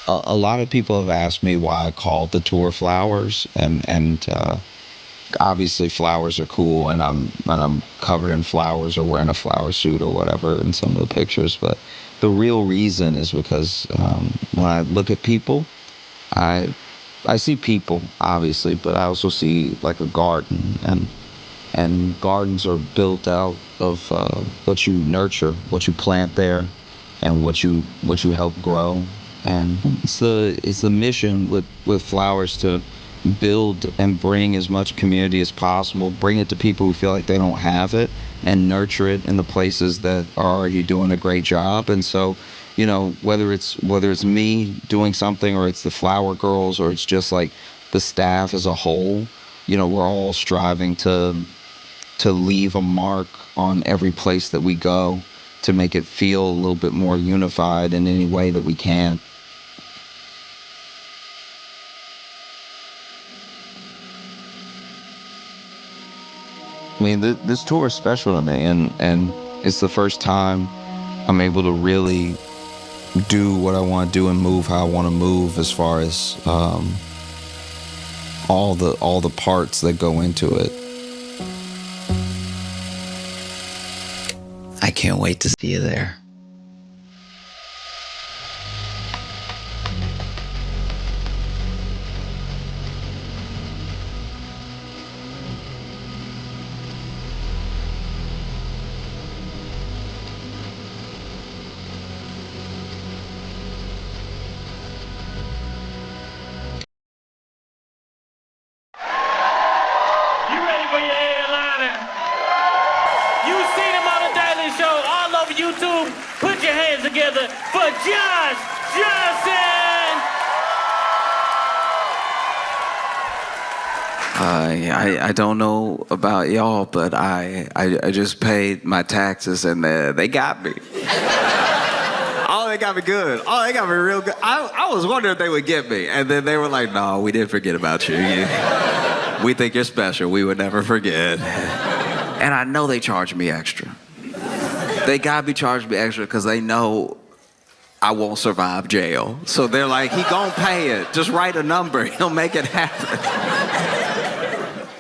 a lot of people have asked me why I called the tour flowers, and obviously flowers are cool, and I'm covered in flowers or wearing a flower suit or whatever in some of the pictures. But the real reason is because when I look at people, I I see people obviously, but I also see like a garden, and gardens are built out of what you nurture, what you plant there, and what you help grow. And it's the mission with flowers to build and bring as much community as possible, bring it to people who feel like they don't have it, and nurture it in the places that are already doing a great job. And so, whether it's me doing something, or it's the flower girls, or it's just like the staff as a whole, we're all striving to leave a mark on every place that we go, to make it feel a little bit more unified in any way that we can. I mean, this tour is special to me, and it's the first time I'm able to really do what I want to do and move how I want to move, as far as all the parts that go into it. I can't wait to see you there. You ready for your headliner? You seen him on the Daily Show all over YouTube. Put your hands together for Josh Johnson. I don't know about y'all, but I just paid my taxes, and they got me. Oh, they got me good. Oh, they got me real good. I was wondering if they would get me, and then they were like, "No, we didn't forget about you. We think you're special. We would never forget." And I know they charged me extra. They gotta be charging me extra because they know I won't survive jail. So they're like, "He gonna pay it. Just write a number. He'll make it happen."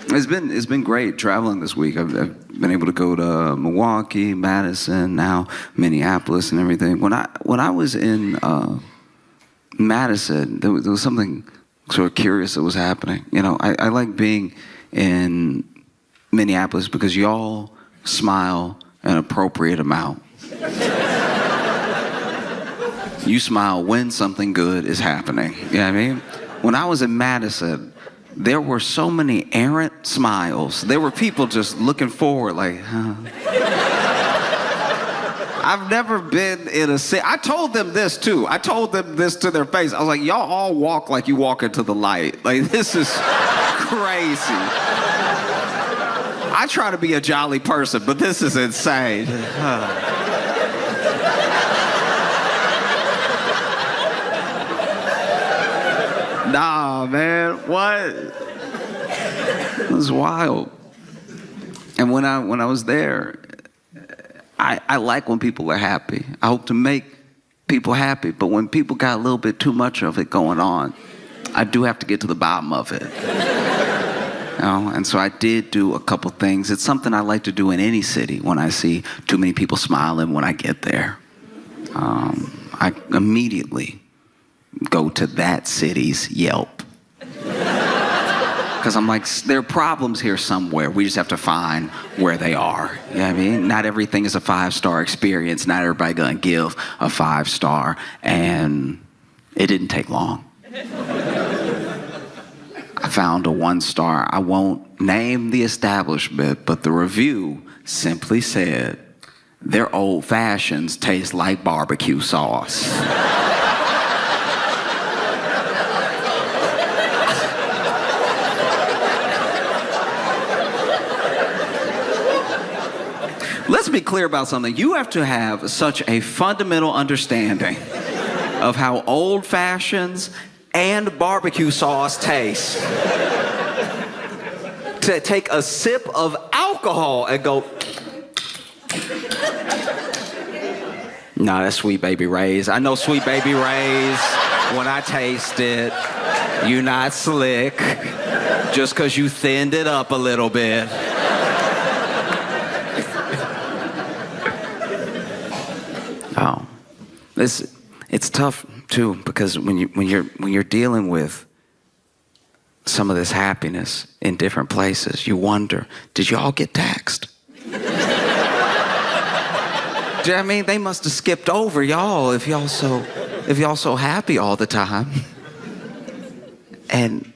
It's been great traveling this week. I've been able to go to Milwaukee, Madison, now Minneapolis, and everything. When I was in Madison, there was something sort of curious that was happening. I like being in Minneapolis because y'all smile an appropriate amount. You smile when something good is happening. You know what I mean? When I was in Madison, there were so many errant smiles. There were people just looking forward like, huh. I've never been in a city. I told them this too. I told them this to their face. I was like, y'all all walk like you walk into the light. Like, this is crazy. I try to be a jolly person, but this is insane. Nah, man, what? It was wild. And when I was there, I like when people are happy. I hope to make people happy, but when people got a little bit too much of it going on, I do have to get to the bottom of it. And so I did do a couple things. It's something I like to do in any city when I see too many people smiling when I get there. I immediately go to that city's Yelp. Because I'm like, there are problems here somewhere. We just have to find where they are. You know what I mean? Not everything is a 5-star experience. Not everybody gonna give a 5-star. And it didn't take long. I found a 1-star. I won't name the establishment, but the review simply said, their old fashions taste like barbecue sauce. Let's be clear about something. You have to have such a fundamental understanding of how old fashions and barbecue sauce taste to take a sip of alcohol and go, nah, that's Sweet Baby Ray's. I know Sweet Baby Ray's when I taste it, you not slick just because you thinned it up a little bit. Oh, it's tough too, because when you're dealing with some of this happiness in different places, you wonder, did y'all get taxed? Do you know what I mean? They must have skipped over y'all if y'all so happy all the time. And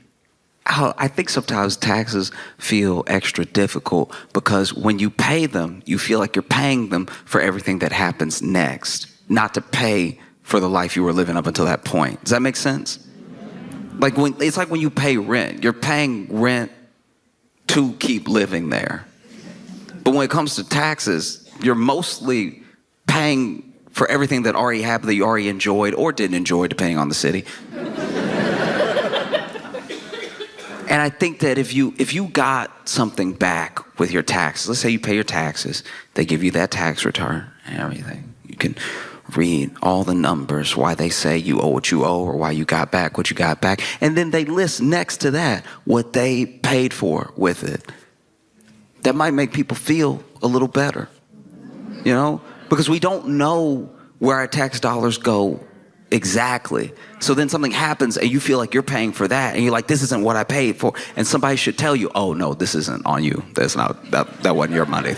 I think sometimes taxes feel extra difficult because when you pay them, you feel like you're paying them for everything that happens next, not to pay for the life you were living up until that point. Does that make sense? It's like when you pay rent. You're paying rent to keep living there. But when it comes to taxes, you're mostly paying for everything that already happened, that you already enjoyed or didn't enjoy, depending on the city. And I think that if you got something back with your taxes, let's say you pay your taxes, they give you that tax return and everything. You can read all the numbers, why they say you owe what you owe or why you got back what you got back. And then they list next to that what they paid for with it. That might make people feel a little better, you know? Because we don't know where our tax dollars go exactly. So then something happens and you feel like you're paying for that and you're like, this isn't what I paid for. And somebody should tell you, oh no, this isn't on you. That's not, that wasn't your money.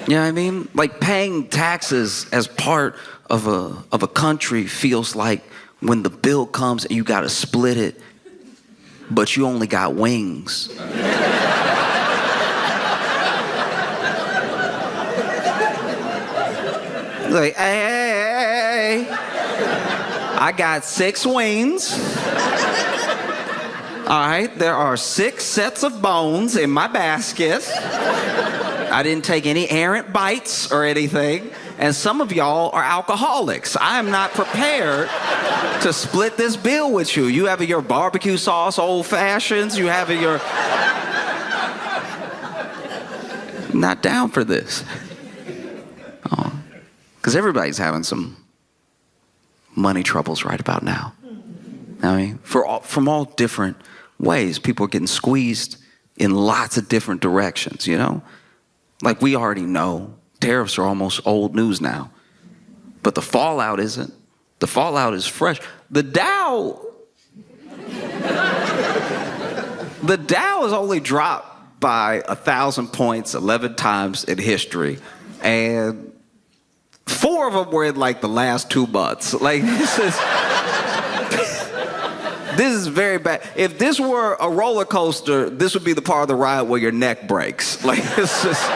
You know what I mean? Like paying taxes as part of a country feels like when the bill comes and you gotta split it, but you only got wings. Like, hey, I got 6 wings. All right, there are 6 sets of bones in my basket. I didn't take any errant bites or anything. And some of y'all are alcoholics. I am not prepared to split this bill with you. You have your barbecue sauce, old fashions. You have your... Not down for this. Oh. Because everybody's having some money troubles right about now. I mean, from all different ways. People are getting squeezed in lots of different directions, you know? Like we already know, tariffs are almost old news now. But the fallout isn't. The fallout is fresh. The Dow has only dropped by 1,000 points 11 times in history. And 4 of them were in like the last 2 months. Like this is very bad. If this were a roller coaster, this would be the part of the ride where your neck breaks. Like it's just...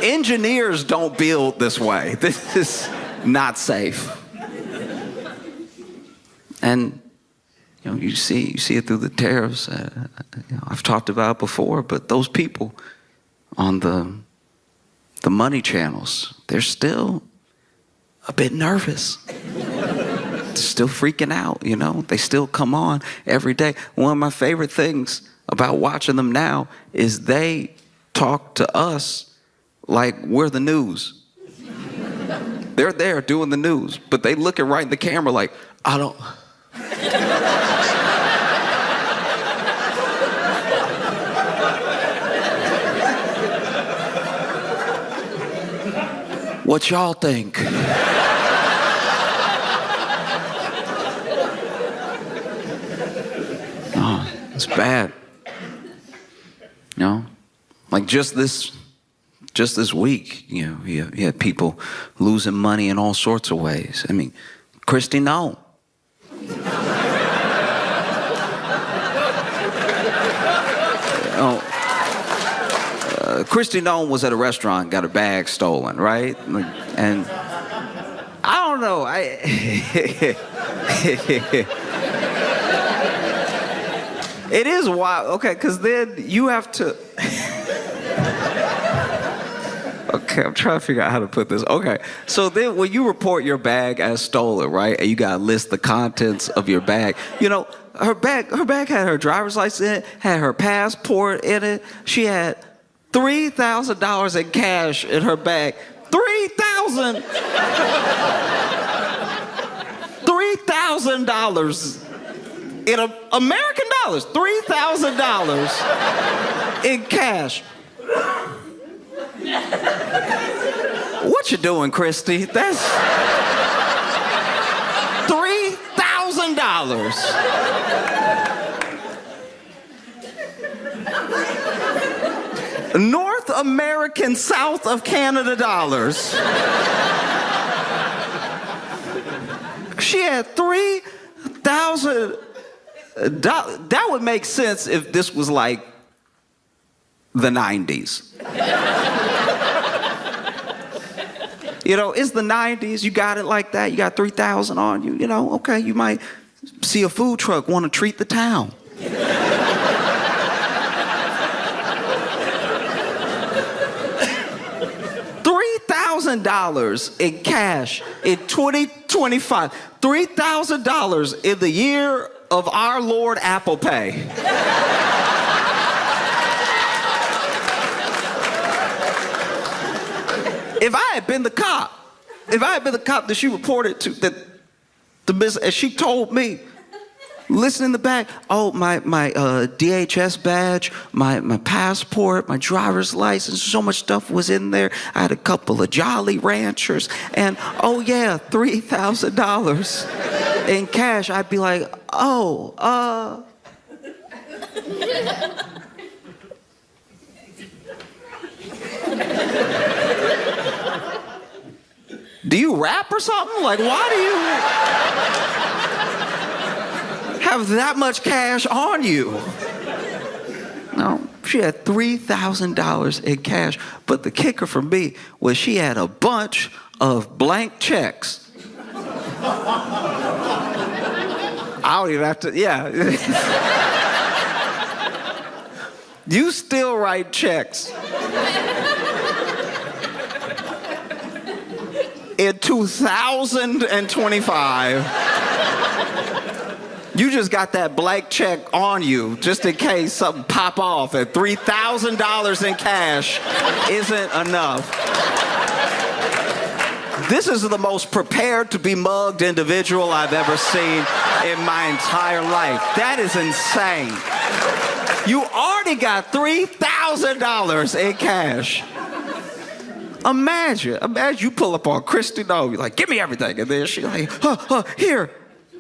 Engineers don't build this way. This is not safe. And you know, you see it through the tariffs. I've talked about it before, but those people on the money channels, they're still a bit nervous. They're still freaking out, you know? They still come on every day. One of my favorite things about watching them now is they talk to us like we're the news. They're there doing the news, but they looking right in the camera like, I don't... What y'all think? Oh, it's bad. You know, like just this week, you know, you had people losing money in all sorts of ways. I mean, Christy Nome. Christy Nome was at a restaurant, got her bag stolen, right? And I don't know. It is wild. Okay, because then you have to... Okay, I'm trying to figure out how to put this. Okay, so then when you report your bag as stolen, right, and you got to list the contents of your bag, you know, her bag had her driver's license in it, had her passport in it. She had $3,000 in cash in her bag. $3,000! $3,000 in American dollars, $3,000 in cash. What you doing, Christy? That's $3,000. North American, South of Canada dollars. She had $3,000. That would make sense if this was like the 90s. You know, it's the 90s, you got it like that, you got 3,000 on you, you know, okay, you might see a food truck, want to treat the town. $3,000 in cash in 2025. $3,000 in the year of our Lord Apple Pay. If I had been the cop that she reported to, that the business, and she told me, listen in the back, oh, my DHS badge, my passport, my driver's license, so much stuff was in there. I had a couple of Jolly Ranchers, and oh yeah, $3,000 in cash. I'd be like, oh, do you rap or something? Like, why do you have that much cash on you? No, she had $3,000 in cash, but the kicker for me was she had a bunch of blank checks. I don't even have to, yeah. You still write checks. In 2025, you just got that blank check on you just in case something pop off, and $3,000 in cash isn't enough. This is the most prepared to be mugged individual I've ever seen in my entire life. That is insane. You already got $3,000 in cash. Imagine you pull up on Christy, no, you're like, give me everything. And then she's like, here,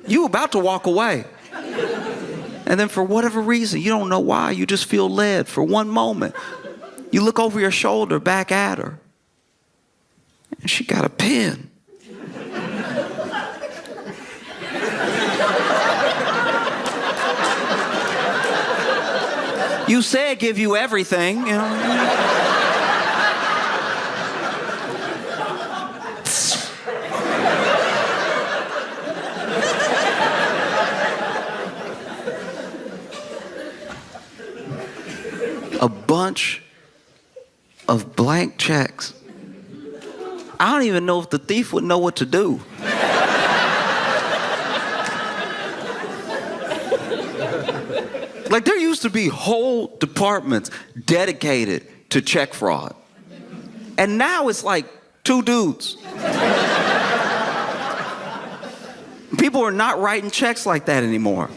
you about to walk away. And then for whatever reason, you don't know why, you just feel led for one moment. You look over your shoulder back at her, and she got a pen. You said give you everything, you know. A bunch of blank checks. I don't even know if the thief would know what to do. Like, there used to be whole departments dedicated to check fraud. And now it's like 2 dudes. People are not writing checks like that anymore.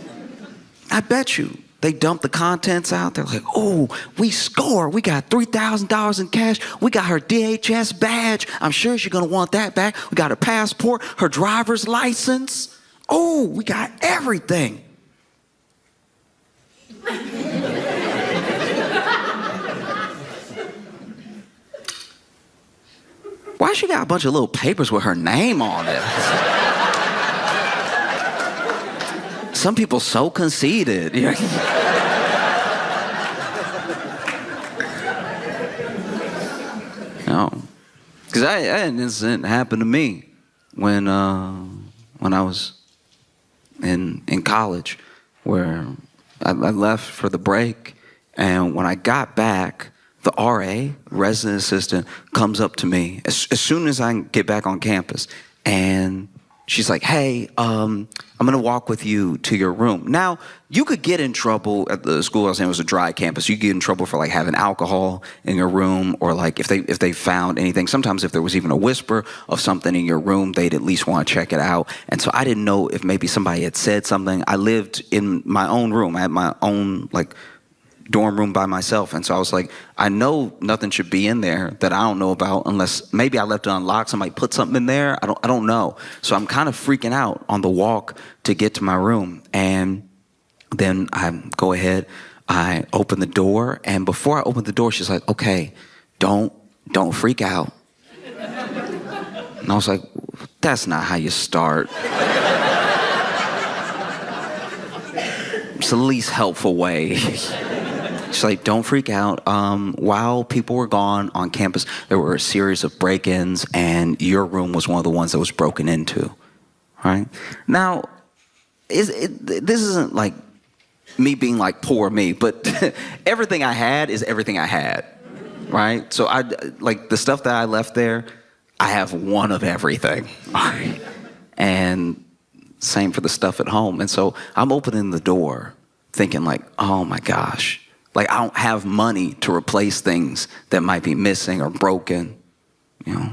I bet you. They dump the contents out. They're like, oh, we score. We got $3,000 in cash. We got her DHS badge. I'm sure she's going to want that back. We got her passport, her driver's license. Oh, we got everything. Why she got a bunch of little papers with her name on it? Some people so conceited. No, because I had an incident happen to me when I was in college, where I left for the break, and when I got back, the RA, resident assistant, comes up to me as soon as I get back on campus, and she's like, hey, I'm gonna walk with you to your room. Now, you could get in trouble at the school I was in. It was a dry campus. You could get in trouble for like having alcohol in your room, or like if they found anything. Sometimes if there was even a whisper of something in your room, they'd at least want to check it out. And so I didn't know if maybe somebody had said something. I lived in my own room. I had my own like dorm room by myself. And so I was like, I know nothing should be in there that I don't know about, unless maybe I left it unlocked. Somebody put something in there. I don't know. So I'm kind of freaking out on the walk to get to my room. And then I go ahead, I open the door. And before I open the door, she's like, okay, don't freak out. And I was like, that's not how you start. It's the least helpful way. She's like, don't freak out. While people were gone on campus, there were a series of break-ins, and your room was one of the ones that was broken into. Right? Now, this isn't like me being like poor me, but everything I had is everything I had. Right? So I like the stuff that I left there, I have one of everything. Right? And same for the stuff at home. And so I'm opening the door thinking like, oh my gosh. Like, I don't have money to replace things that might be missing or broken, you know?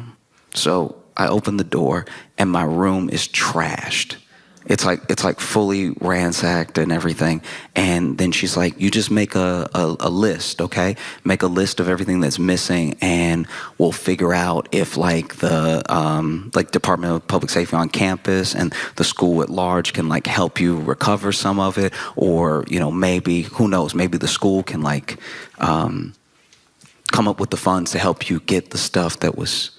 So I open the door and my room is trashed. It's like fully ransacked and everything. And then she's like, you just make a list, okay? Make a list of everything that's missing, and we'll figure out if like the like Department of Public Safety on campus and the school at large can like help you recover some of it, or you know, maybe, who knows, maybe the school can like come up with the funds to help you get the stuff that was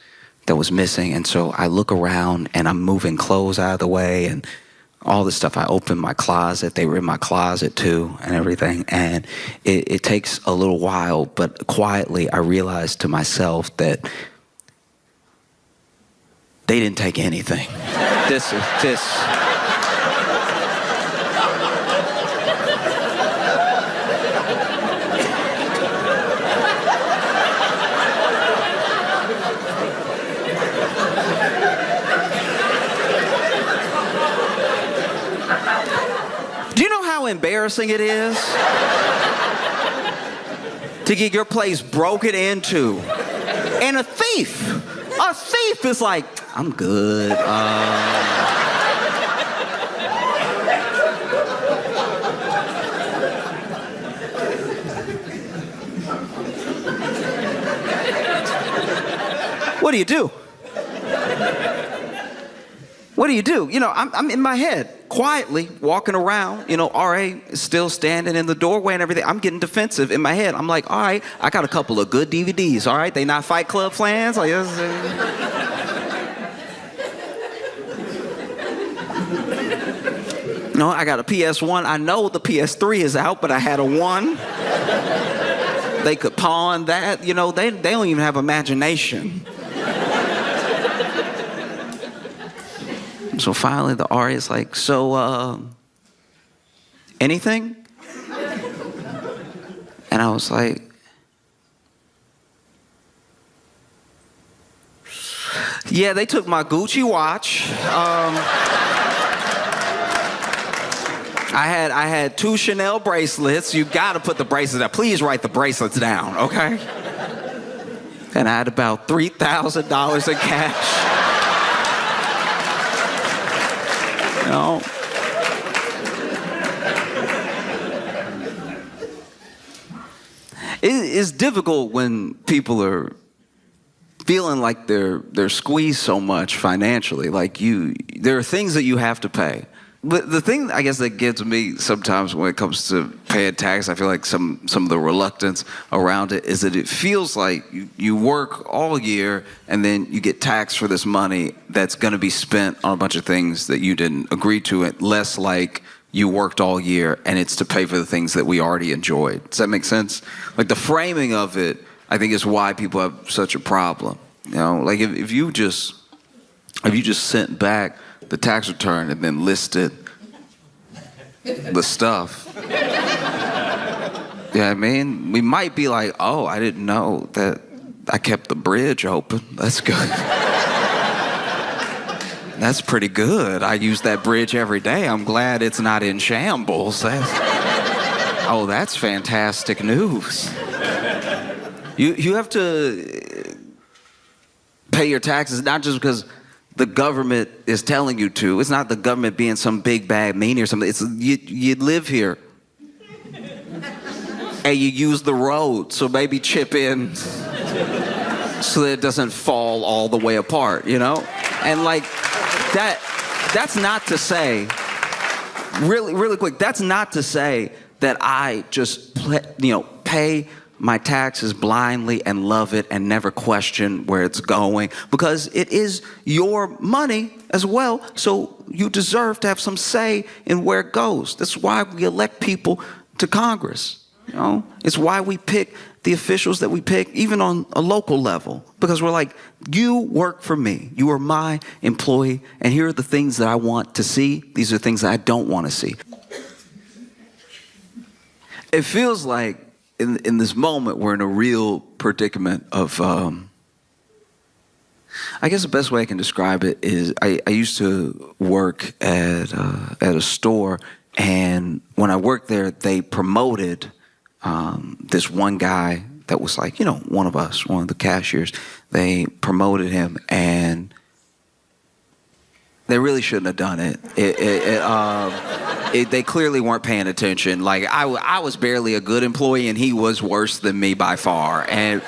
missing. And so I look around and I'm moving clothes out of the way and all this stuff. I opened my closet. They were in my closet too and everything. And it takes a little while, but quietly I realized to myself that they didn't take anything. This. How embarrassing it is to get your place broken into, and a thief is like, I'm good. What do you do? What do you do? You know, I'm in my head, quietly walking around. You know, RA is still standing in the doorway and everything. I'm getting defensive in my head. I'm like, all right, I got a couple of good DVDs. All right, they not Fight Club fans. Like, no, I got a PS1. I know the PS3 is out, but I had a 1. They could pawn that. You know, they don't even have imagination. So finally the RA is like, so, anything? And I was like, yeah, they took my Gucci watch. I had 2 Chanel bracelets. You gotta put the bracelets down. Please write the bracelets down, okay? And I had about $3,000 in cash. You know? It's difficult when people are feeling like they're squeezed so much financially. Like there are things that you have to pay. But the thing, I guess, that gets me sometimes when it comes to paying tax, I feel like some of the reluctance around it is that it feels like you work all year and then you get taxed for this money that's going to be spent on a bunch of things that you didn't agree to, it less like you worked all year and it's to pay for the things that we already enjoyed. Does that make sense? Like the framing of it, I think, is why people have such a problem. You know, like if you just sent back the tax return and then listed the stuff. Yeah, I mean, we might be like, oh, I didn't know that I kept the bridge open. That's good. That's pretty good. I use that bridge every day. I'm glad it's not in shambles. That's fantastic news. You have to pay your taxes not just because the government is telling you to. It's not the government being some big bad meanie or something. It's you live here. And you use the road, so maybe chip in so that it doesn't fall all the way apart, you know? And like that's not to say, really quick, that's not to say that I just, pay my taxes blindly and love it and never question where it's going, because it is your money as well, so you deserve to have some say in where it goes. That's why we elect people to Congress. It's why we pick the officials that we pick, even on a local level, because we're like, you work for me. You are my employee, and here are the things that I want to see. These are things that I don't want to see. It feels like in this moment we're in a real predicament of, I guess the best way I can describe it is I used to work at a store, and when I worked there, they promoted this one guy that was like, one of us, one of the cashiers. They promoted him, and they really shouldn't have done it. They clearly weren't paying attention. Like I was barely a good employee, and he was worse than me by far. And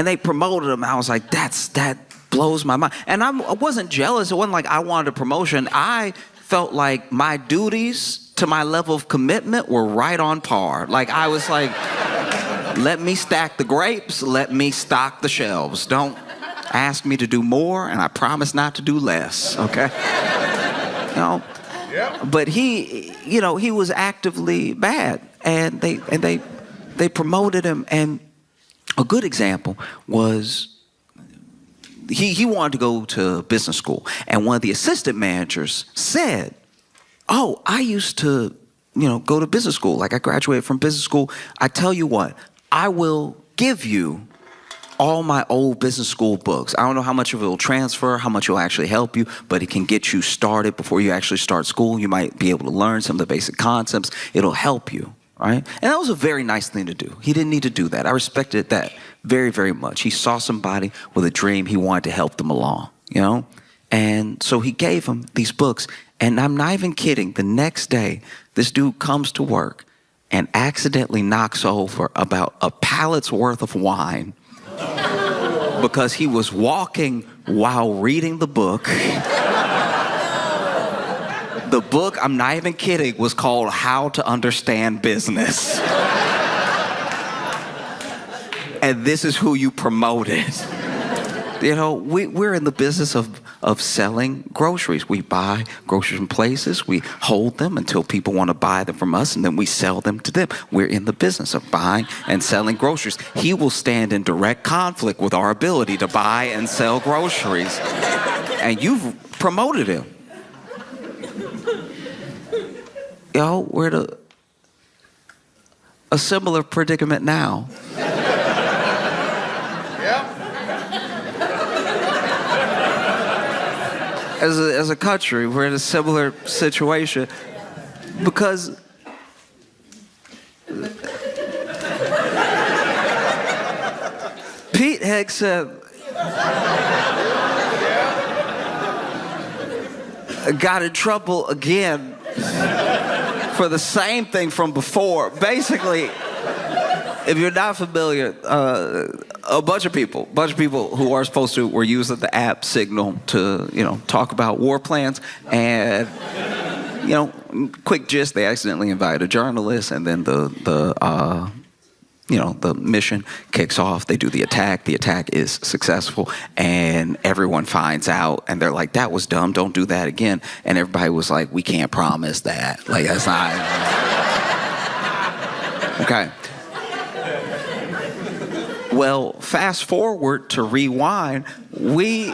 they promoted him. I was like, that blows my mind. And I wasn't jealous. It wasn't like I wanted a promotion. I felt like my duties to my level of commitment were right on par. Like I was like, let me stack the grapes, let me stock the shelves. Don't ask me to do more, and I promise not to do less, okay? But he was actively bad, and they promoted him. And a good example was he wanted to go to business school, and one of the assistant managers said, "Oh, I used to, go to business school. Like I graduated from business school. I tell you what, I will give you all my old business school books. I don't know how much of it will transfer, how much it will actually help you, but it can get you started before you actually start school. You might be able to learn some of the basic concepts. It'll help you." Right? And that was a very nice thing to do. He didn't need to do that. I respected that very, very much. He saw somebody with a dream. He wanted to help them along, And so he gave him these books. And I'm not even kidding. The next day, this dude comes to work and accidentally knocks over about a pallet's worth of wine because he was walking while reading the book. The book, I'm not even kidding, was called How to Understand Business. And this is who you promoted. We're in the business of selling groceries. We buy groceries from places, we hold them until people want to buy them from us, and then we sell them to them. We're in the business of buying and selling groceries. He will stand in direct conflict with our ability to buy and sell groceries. And you've promoted him. We're in a similar predicament now. As a country, we're in a similar situation because Pete Hegseth got in trouble again for the same thing from before. Basically, if you're not familiar, a bunch of people who are supposed to were using the app Signal to, talk about war plans. And, quick gist, they accidentally invited a journalist, and then the mission kicks off. They do the attack. The attack is successful, and everyone finds out, and they're like, "That was dumb. Don't do that again." And everybody was like, "We can't promise that. Like, that's not." Okay. Well, fast forward to rewind, we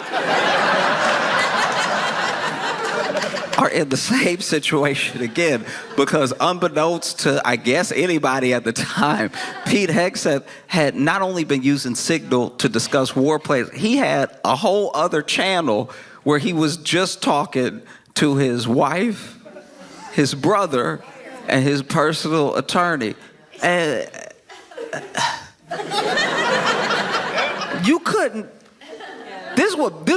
are in the same situation again, because unbeknownst to, I guess, anybody at the time, Pete Hegseth had not only been using Signal to discuss war plans, he had a whole other channel where he was just talking to his wife, his brother, and his personal attorney. And you couldn't. This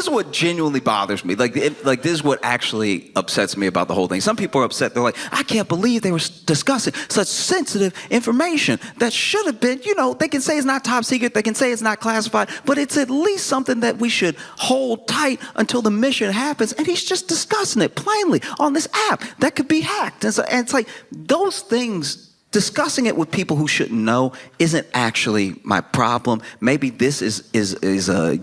is what genuinely bothers me. Like this is what actually upsets me about the whole thing. Some people are upset. They're like, I can't believe they were discussing such sensitive information that should have been, they can say it's not top secret. They can say it's not classified, but it's at least something that we should hold tight until the mission happens. And he's just discussing it plainly on this app that could be hacked. And it's like those things, discussing it with people who shouldn't know isn't actually my problem. Maybe this is a,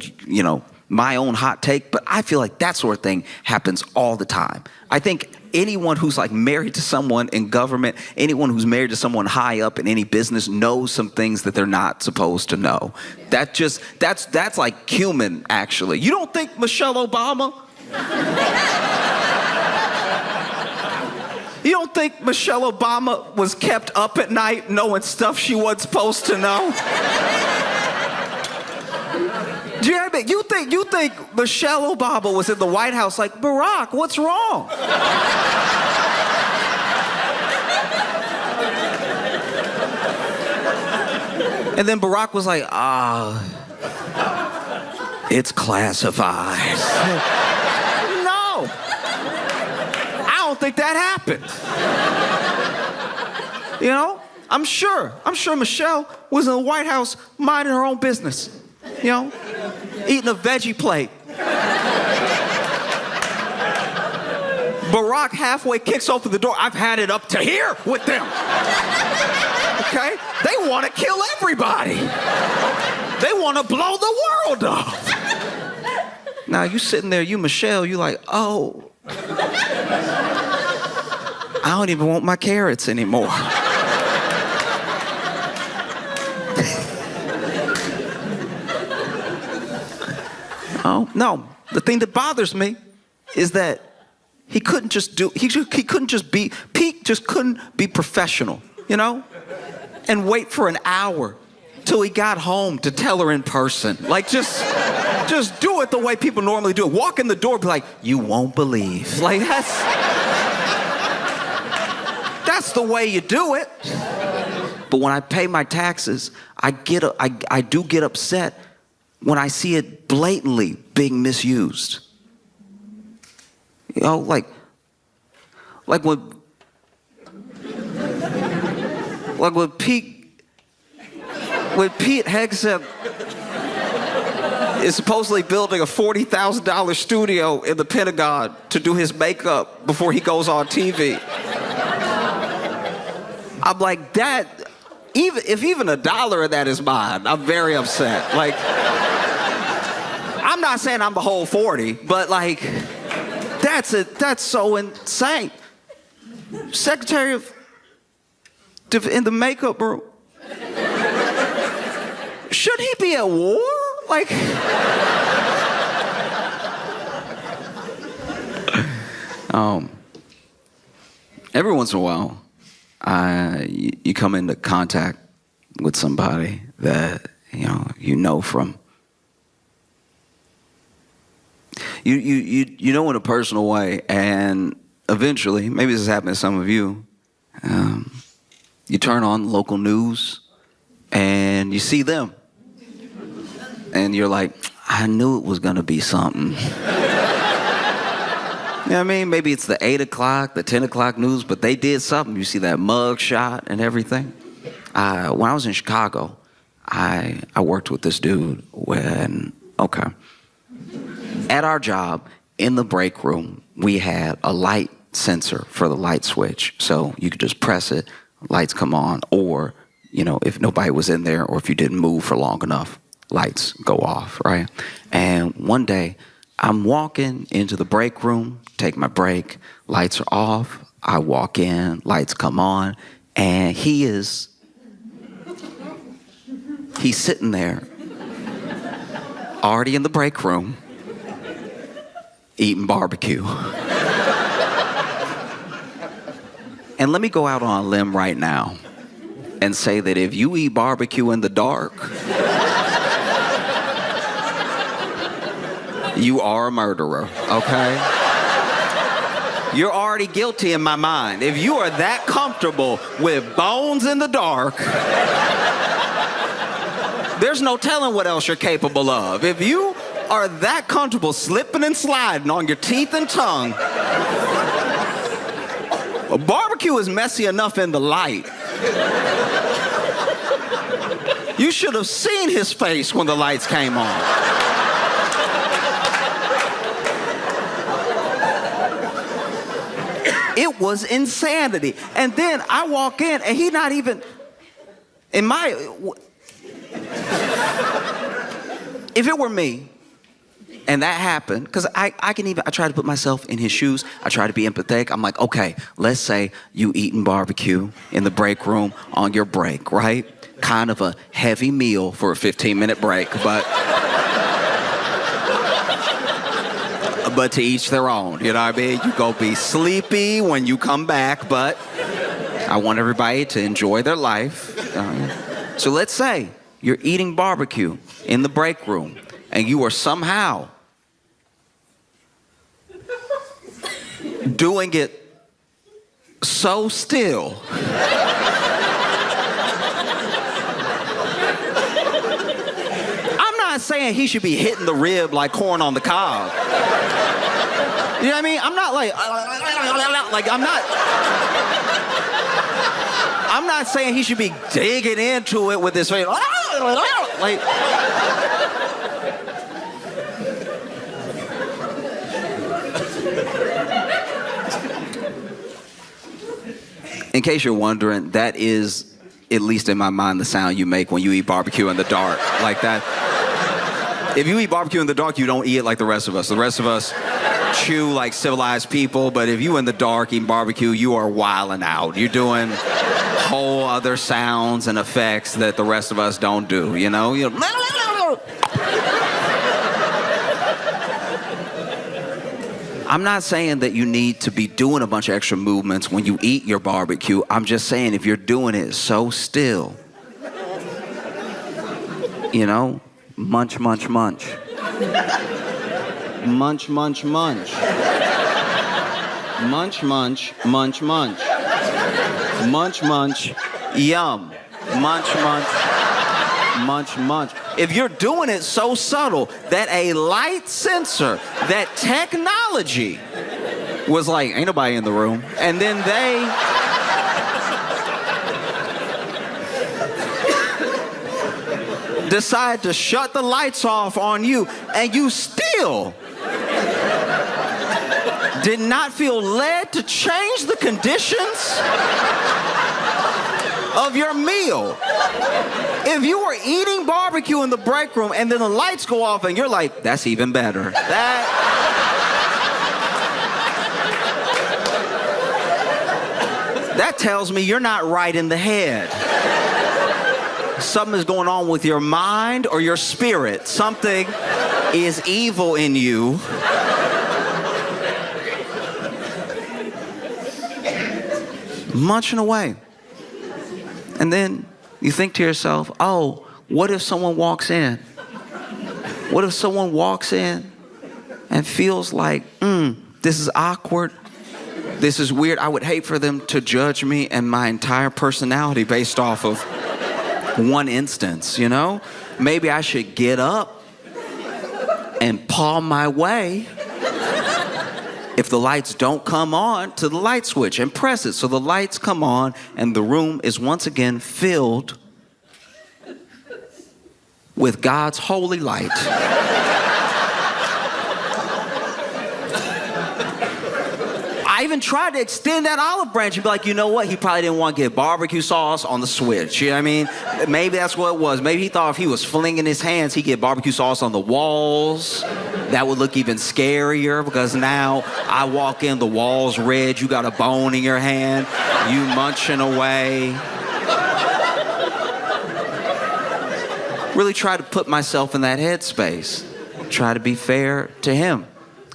my own hot take, but I feel like that sort of thing happens all the time. I think anyone who's like married to someone in government, anyone who's married to someone high up in any business knows some things that they're not supposed to know. That's like human, actually. You don't think Michelle Obama? You don't think Michelle Obama was kept up at night knowing stuff she wasn't supposed to know? Do you know what I mean? You think Michelle Obama was in the White House like, Barack, what's wrong? And then Barack was like, it's classified. No. I don't think that happened. I'm sure Michelle was in the White House minding her own business. Eating a veggie plate. Barack halfway kicks open the door. I've had it up to here with them. Okay? They want to kill everybody. They want to blow the world up. Now you sitting there, you Michelle, you like, oh, I don't even want my carrots anymore. Oh, no. The thing that bothers me is that Pete just couldn't be professional, and wait for an hour till he got home to tell her in person. Like, just do it the way people normally do it. Walk in the door, be like, you won't believe. Like, that's the way you do it. But when I pay my taxes, I do get upset when I see it blatantly being misused. Like when Pete Hegseth is supposedly building a $40,000 studio in the Pentagon to do his makeup before he goes on TV. I'm like, that, if even $1 of that is mine, I'm very upset. Like, I'm not saying I'm the whole 40, but like, that's so insane. Secretary in the makeup room. Should he be at war? Like, every once in a while, you come into contact with somebody that from. You know in a personal way, and eventually, maybe this has happened to some of you, you turn on local news and you see them. And you're like, I knew it was gonna be something. You know what I mean? Maybe it's the 8 o'clock, the 10 o'clock news, but they did something. You see that mug shot and everything. When I was in Chicago, I worked with this dude at our job, in the break room, we had a light sensor for the light switch. So you could just press it, lights come on, or, if nobody was in there or if you didn't move for long enough, lights go off, right? And one day, I'm walking into the break room, take my break, lights are off, I walk in, lights come on, and he's sitting there, already in the break room, eating barbecue. And let me go out on a limb right now and say that if you eat barbecue in the dark, you are a murderer, okay? You're already guilty in my mind. If you are that comfortable with bones in the dark, there's no telling what else you're capable of. If you are that comfortable slipping and sliding on your teeth and tongue, a barbecue is messy enough in the light. You should have seen his face when the lights came on. It was insanity. And then I walk in and he not even, if it were me, and that happened, because I try to put myself in his shoes. I try to be empathetic. I'm like, okay, let's say you eating barbecue in the break room on your break, right? Kind of a heavy meal for a 15-minute break, but to each their own, you know what I mean? You go be sleepy when you come back, but I want everybody to enjoy their life. So let's say you're eating barbecue in the break room, and you are somehow doing it so still I'm not saying he should be hitting the rib like corn on the cob. You know what I mean? I'm not like I'm not saying he should be digging into it with his face like in case you're wondering, that is, at least in my mind, the sound you make when you eat barbecue in the dark, like that. If you eat barbecue in the dark, you don't eat it like the rest of us. The rest of us chew like civilized people, but if you in the dark eating barbecue, you are wilding out. You're doing whole other sounds and effects that the rest of us don't do, you know? I'm not saying that you need to be doing a bunch of extra movements when you eat your barbecue. I'm just saying if you're doing it so still, you know, munch, munch, munch. Munch, munch, munch. Munch, munch, munch, munch. Munch, munch, yum. Munch, munch, munch, munch. If you're doing it so subtle that a light sensor, that technology was like, ain't nobody in the room. And then they decide to shut the lights off on you, and you still did not feel led to change the conditions of your meal. If you were eating barbecue in the break room and then the lights go off and you're like, that's even better. That tells me you're not right in the head. Something is going on with your mind or your spirit. Something is evil in you. Munching away. And then you think to yourself, oh, what if someone walks in? What if someone walks in and feels like, this is awkward, this is weird. I would hate for them to judge me and my entire personality based off of one instance, you know? Maybe I should get up and paw my way, if the lights don't come on, to the light switch and press it so the lights come on and the room is once again filled with God's holy light. I even tried to extend that olive branch and be like, you know what? He probably didn't want to get barbecue sauce on the switch. You know what I mean? Maybe that's what it was. Maybe he thought if he was flinging his hands, he'd get barbecue sauce on the walls. That would look even scarier because now I walk in, the wall's red, you got a bone in your hand, you munching away. Really try to put myself in that headspace. Try to be fair to him.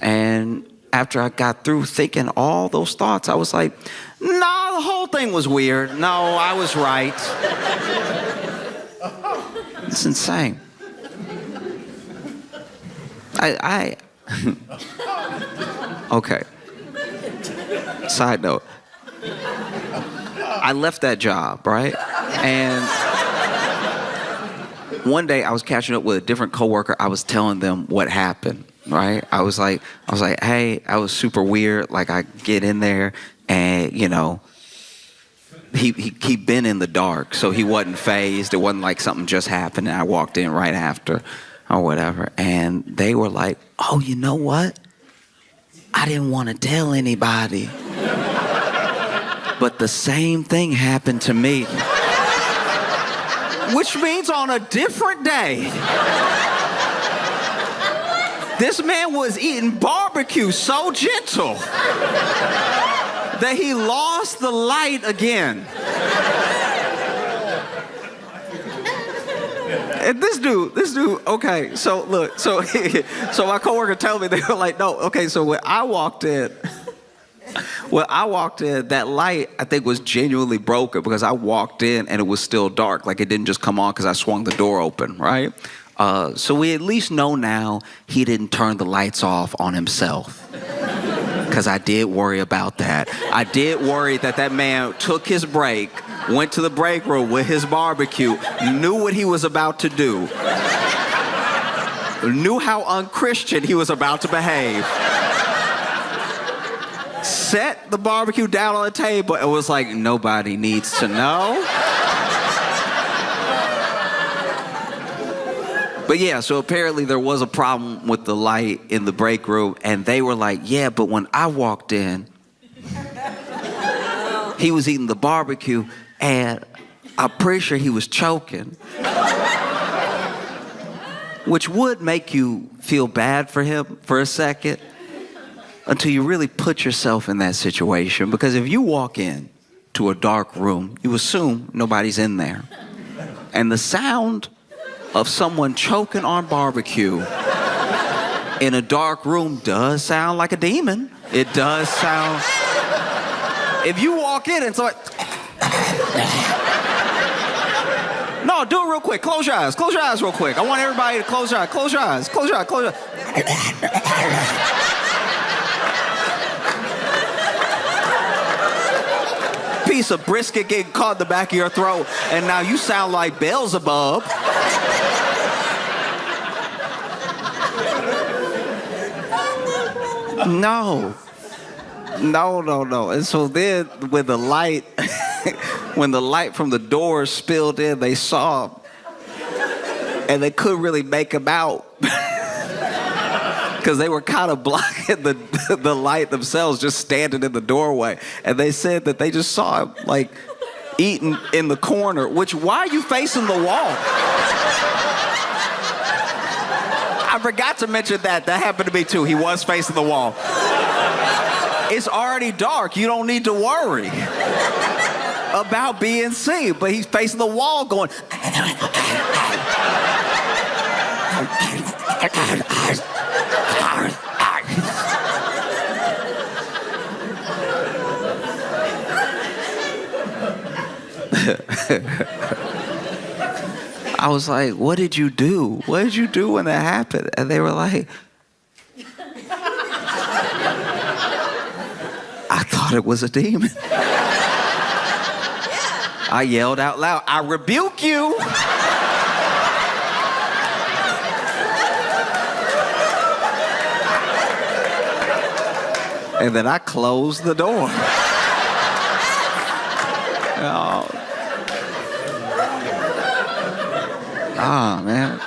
And after I got through thinking all those thoughts, I was like, nah, the whole thing was weird. No, I was right. It's insane. Okay. Side note. I left that job, right? And one day I was catching up with a different coworker. I was telling them what happened, right? I was like, hey, I was super weird. Like, I get in there and, you know, he'd been in the dark, so he wasn't phased. It wasn't like something just happened and I walked in right after or whatever. And they were like, oh, you know what? I didn't want to tell anybody. But the same thing happened to me. Which means on a different day, this man was eating barbecue so gentle that he lost the light again. And this dude, okay, so look, so my coworker told me, they were like, no, okay, so when I walked in, that light, I think, was genuinely broken because I walked in and it was still dark. Like, it didn't just come on because I swung the door open, right? So we at least know now he didn't turn the lights off on himself. Because I did worry about that. I did worry that man took his break, went to the break room with his barbecue, knew what he was about to do, knew how unchristian he was about to behave, set the barbecue down on the table and was like, nobody needs to know. But yeah, so apparently there was a problem with the light in the break room, and they were like, yeah, but when I walked in, he was eating the barbecue, and I'm pretty sure he was choking. Which would make you feel bad for him for a second, until you really put yourself in that situation. Because if you walk in to a dark room, you assume nobody's in there. And the sound of someone choking on barbecue in a dark room does sound like a demon. It does sound... If you walk in and it's like... No, do it real quick. Close your eyes. Close your eyes real quick. I want everybody to close your eyes. Close your eyes. Close your eyes. Close your eyes. Piece of brisket getting caught in the back of your throat, and now you sound like Beelzebub. No. And so then when the light when the light from the door spilled in, they saw him. And they couldn't really make him out. Because they were kind of blocking the light themselves, just standing in the doorway. And they said that they just saw him, like, eating in the corner. Which, why are you facing the wall? I forgot to mention that. That happened to me, too. He was facing the wall. It's already dark. You don't need to worry about being seen. But he's facing the wall going... I was like, what did you do? What did you do when that happened? And they were like, I thought it was a demon. I yelled out loud, I rebuke you. And then I closed the door. Man.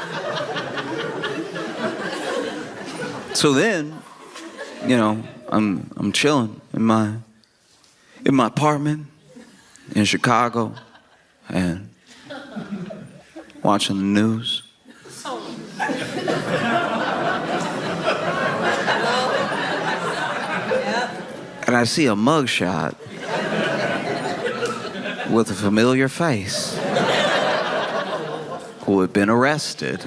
So then, you know, I'm chilling in my apartment in Chicago and watching the news. And I see a mugshot with a familiar face who had been arrested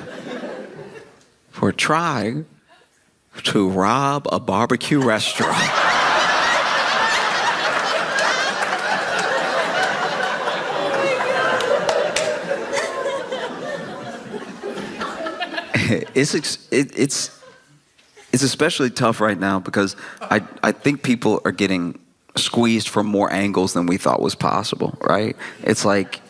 for trying to rob a barbecue restaurant. It's especially tough right now because I think people are getting squeezed from more angles than we thought was possible, right? It's like,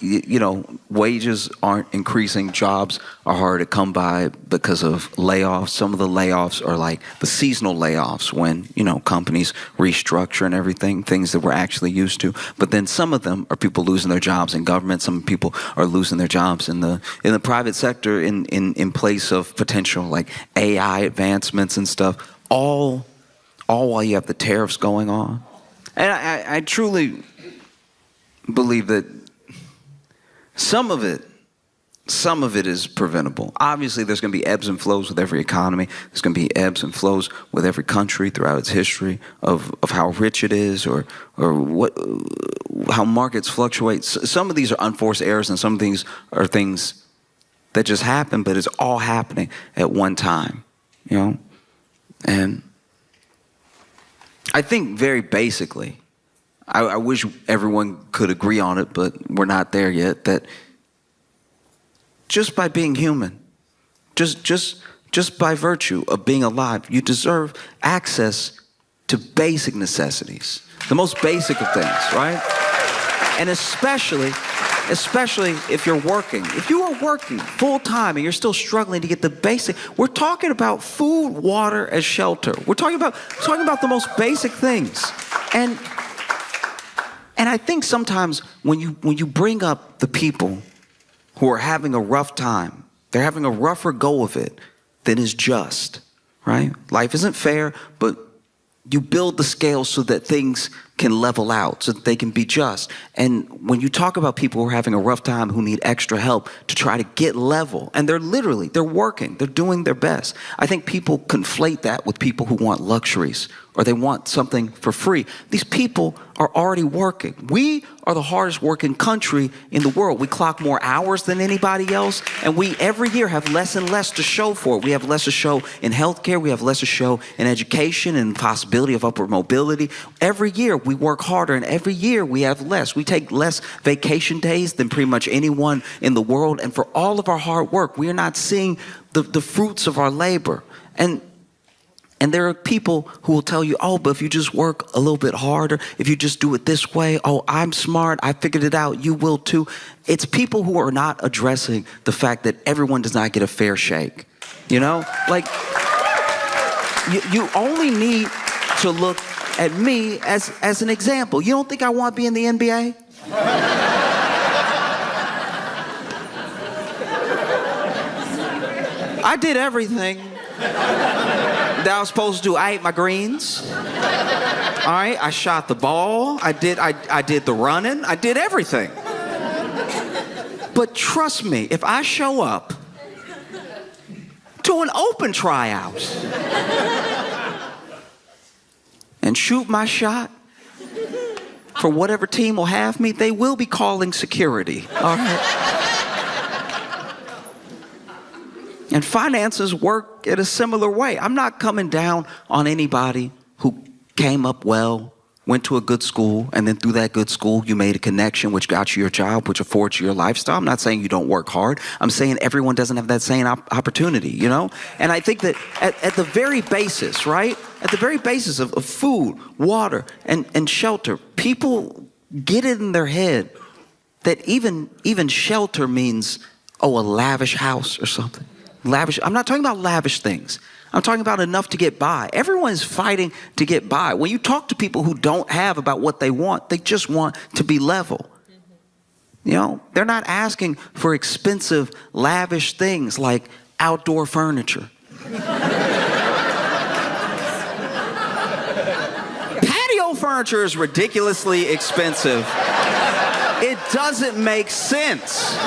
wages aren't increasing, jobs are hard to come by because of layoffs. Some of the layoffs are like the seasonal layoffs when, companies restructure and everything, things that we're actually used to. But then some of them are people losing their jobs in government. Some people are losing their jobs in the private sector in place of potential like AI advancements and stuff, all while you have the tariffs going on. And I truly believe that some of it is preventable. Obviously, there's going to be ebbs and flows with every economy. There's going to be ebbs and flows with every country throughout its history of how rich it is or how markets fluctuate. Some of these are unforced errors, and some of these are things that just happen, but it's all happening at one time, And I think very basically, I wish everyone could agree on it, but we're not there yet, that just by being human, just by virtue of being alive, you deserve access to basic necessities, the most basic of things, right? And especially if you're working. If you are working full time and you're still struggling to get the basic, we're talking about food, water, and shelter. We're talking about the most basic things. And I think sometimes when you bring up the people who are having a rough time, they're having a rougher go of it than is just, right? Life isn't fair, but you build the scale so that things can level out, so that they can be just. And when you talk about people who are having a rough time, who need extra help to try to get level, and they're working, they're doing their best. I think people conflate that with people who want luxuries or they want something for free. These people are already working. We are the hardest working country in the world. We clock more hours than anybody else, and we every year have less and less to show for it. We have less to show in healthcare. We have less to show in education and possibility of upward mobility. Every year we work harder, and every year we have less. We take less vacation days than pretty much anyone in the world, and for all of our hard work, we are not seeing the fruits of our labor. And there are people who will tell you, oh, but if you just work a little bit harder, if you just do it this way, oh, I'm smart, I figured it out, you will too. It's people who are not addressing the fact that everyone does not get a fair shake. Like, you only need to look at me as an example. You don't think I want to be in the NBA? I did everything that I was supposed to do. I ate my greens. All right, I shot the ball. I did the running. I did everything. But trust me, if I show up to an open tryout and shoot my shot for whatever team will have me, they will be calling security. All right. And finances work in a similar way. I'm not coming down on anybody who came up well, went to a good school, and then through that good school, you made a connection, which got you your job, which affords you your lifestyle. I'm not saying you don't work hard. I'm saying everyone doesn't have that same opportunity, And I think that at the very basis, right? At the very basis of food, water, and shelter, people get it in their head that even shelter means, a lavish house or something. Lavish. I'm not talking about lavish things. I'm talking about enough to get by. Everyone is fighting to get by. When you talk to people who don't have about what they want, they just want to be level. They're not asking for expensive, lavish things like outdoor furniture. Patio furniture is ridiculously expensive. It doesn't make sense.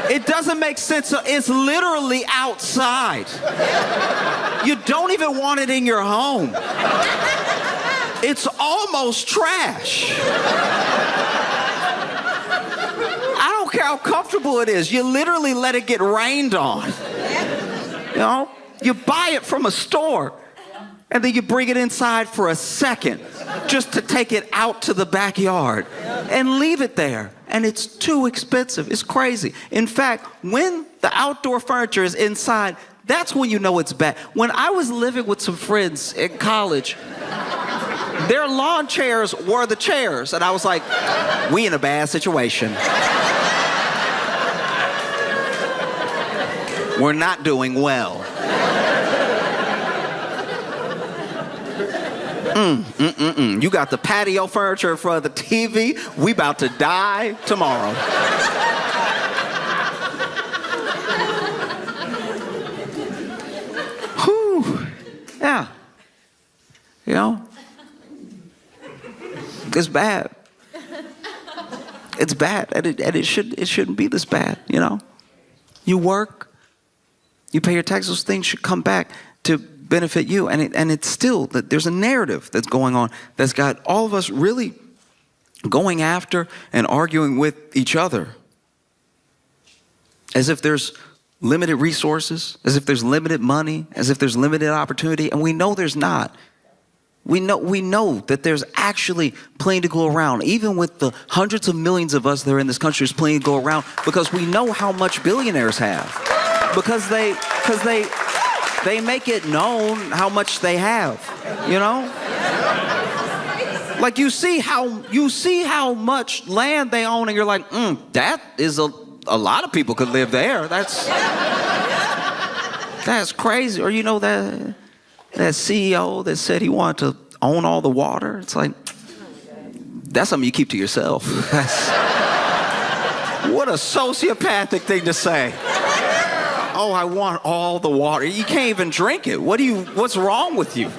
It doesn't make sense. It's literally outside. You don't even want it in your home. It's almost trash. I don't care how comfortable it is. You literally let it get rained on. You buy it from a store and then you bring it inside for a second just to take it out to the backyard and leave it there. And it's too expensive. It's crazy. In fact, when the outdoor furniture is inside, That's when you know it's bad. When I was living with some friends in college, their lawn chairs were the chairs. And I was like, we in a bad situation. We're not doing well. You got the patio furniture in front of the TV. We about to die tomorrow. Whew. Yeah. You know? It's bad. It's bad. And it shouldn't be this bad, you know? You work, you pay your taxes, those things should come back to benefit you. And it's still that there's a narrative that's going on that's got all of us really going after and arguing with each other. As if there's limited resources, as if there's limited money, as if there's limited opportunity, and we know there's not. We know that there's actually plenty to go around. Even with the hundreds of millions of us that are in this country, there's plenty to go around because we know how much billionaires have. Because they make it known how much they have, you know? Like you see how much land they own and you're like, that is a lot of people could live there. That's crazy. Or you know that CEO that said he wanted to own all the water? It's like, that's something you keep to yourself. What a sociopathic thing to say. Oh, I want all the water. You can't even drink it. What's wrong with you?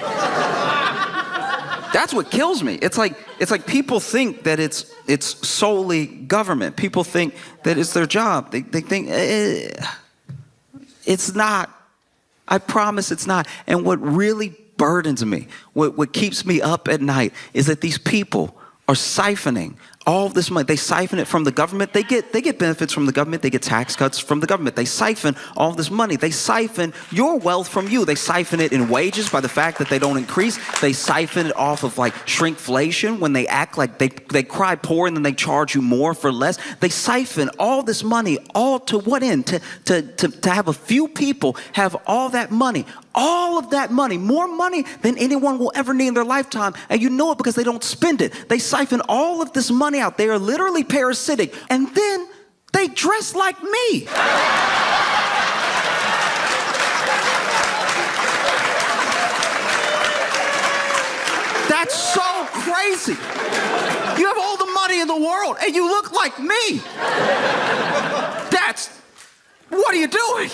That's what kills me. It's like people think that it's solely government. People think that it's their job. They think it's not. I promise it's not. And what really burdens me, what keeps me up at night is that these people are siphoning all of this money. They siphon it from the government. They get benefits from the government. They get tax cuts from the government. They siphon all of this money. They siphon your wealth from you. They siphon it in wages by the fact that they don't increase. They siphon it off of like shrinkflation when they act like they cry poor and then they charge you more for less. They siphon all this money, all to what end? To have a few people have all that money. All of that money, more money than anyone will ever need in their lifetime. And you know it because they don't spend it. They siphon all of this money out. They are literally parasitic. And then they dress like me. That's so crazy. You have all the money in the world and you look like me. What are you doing?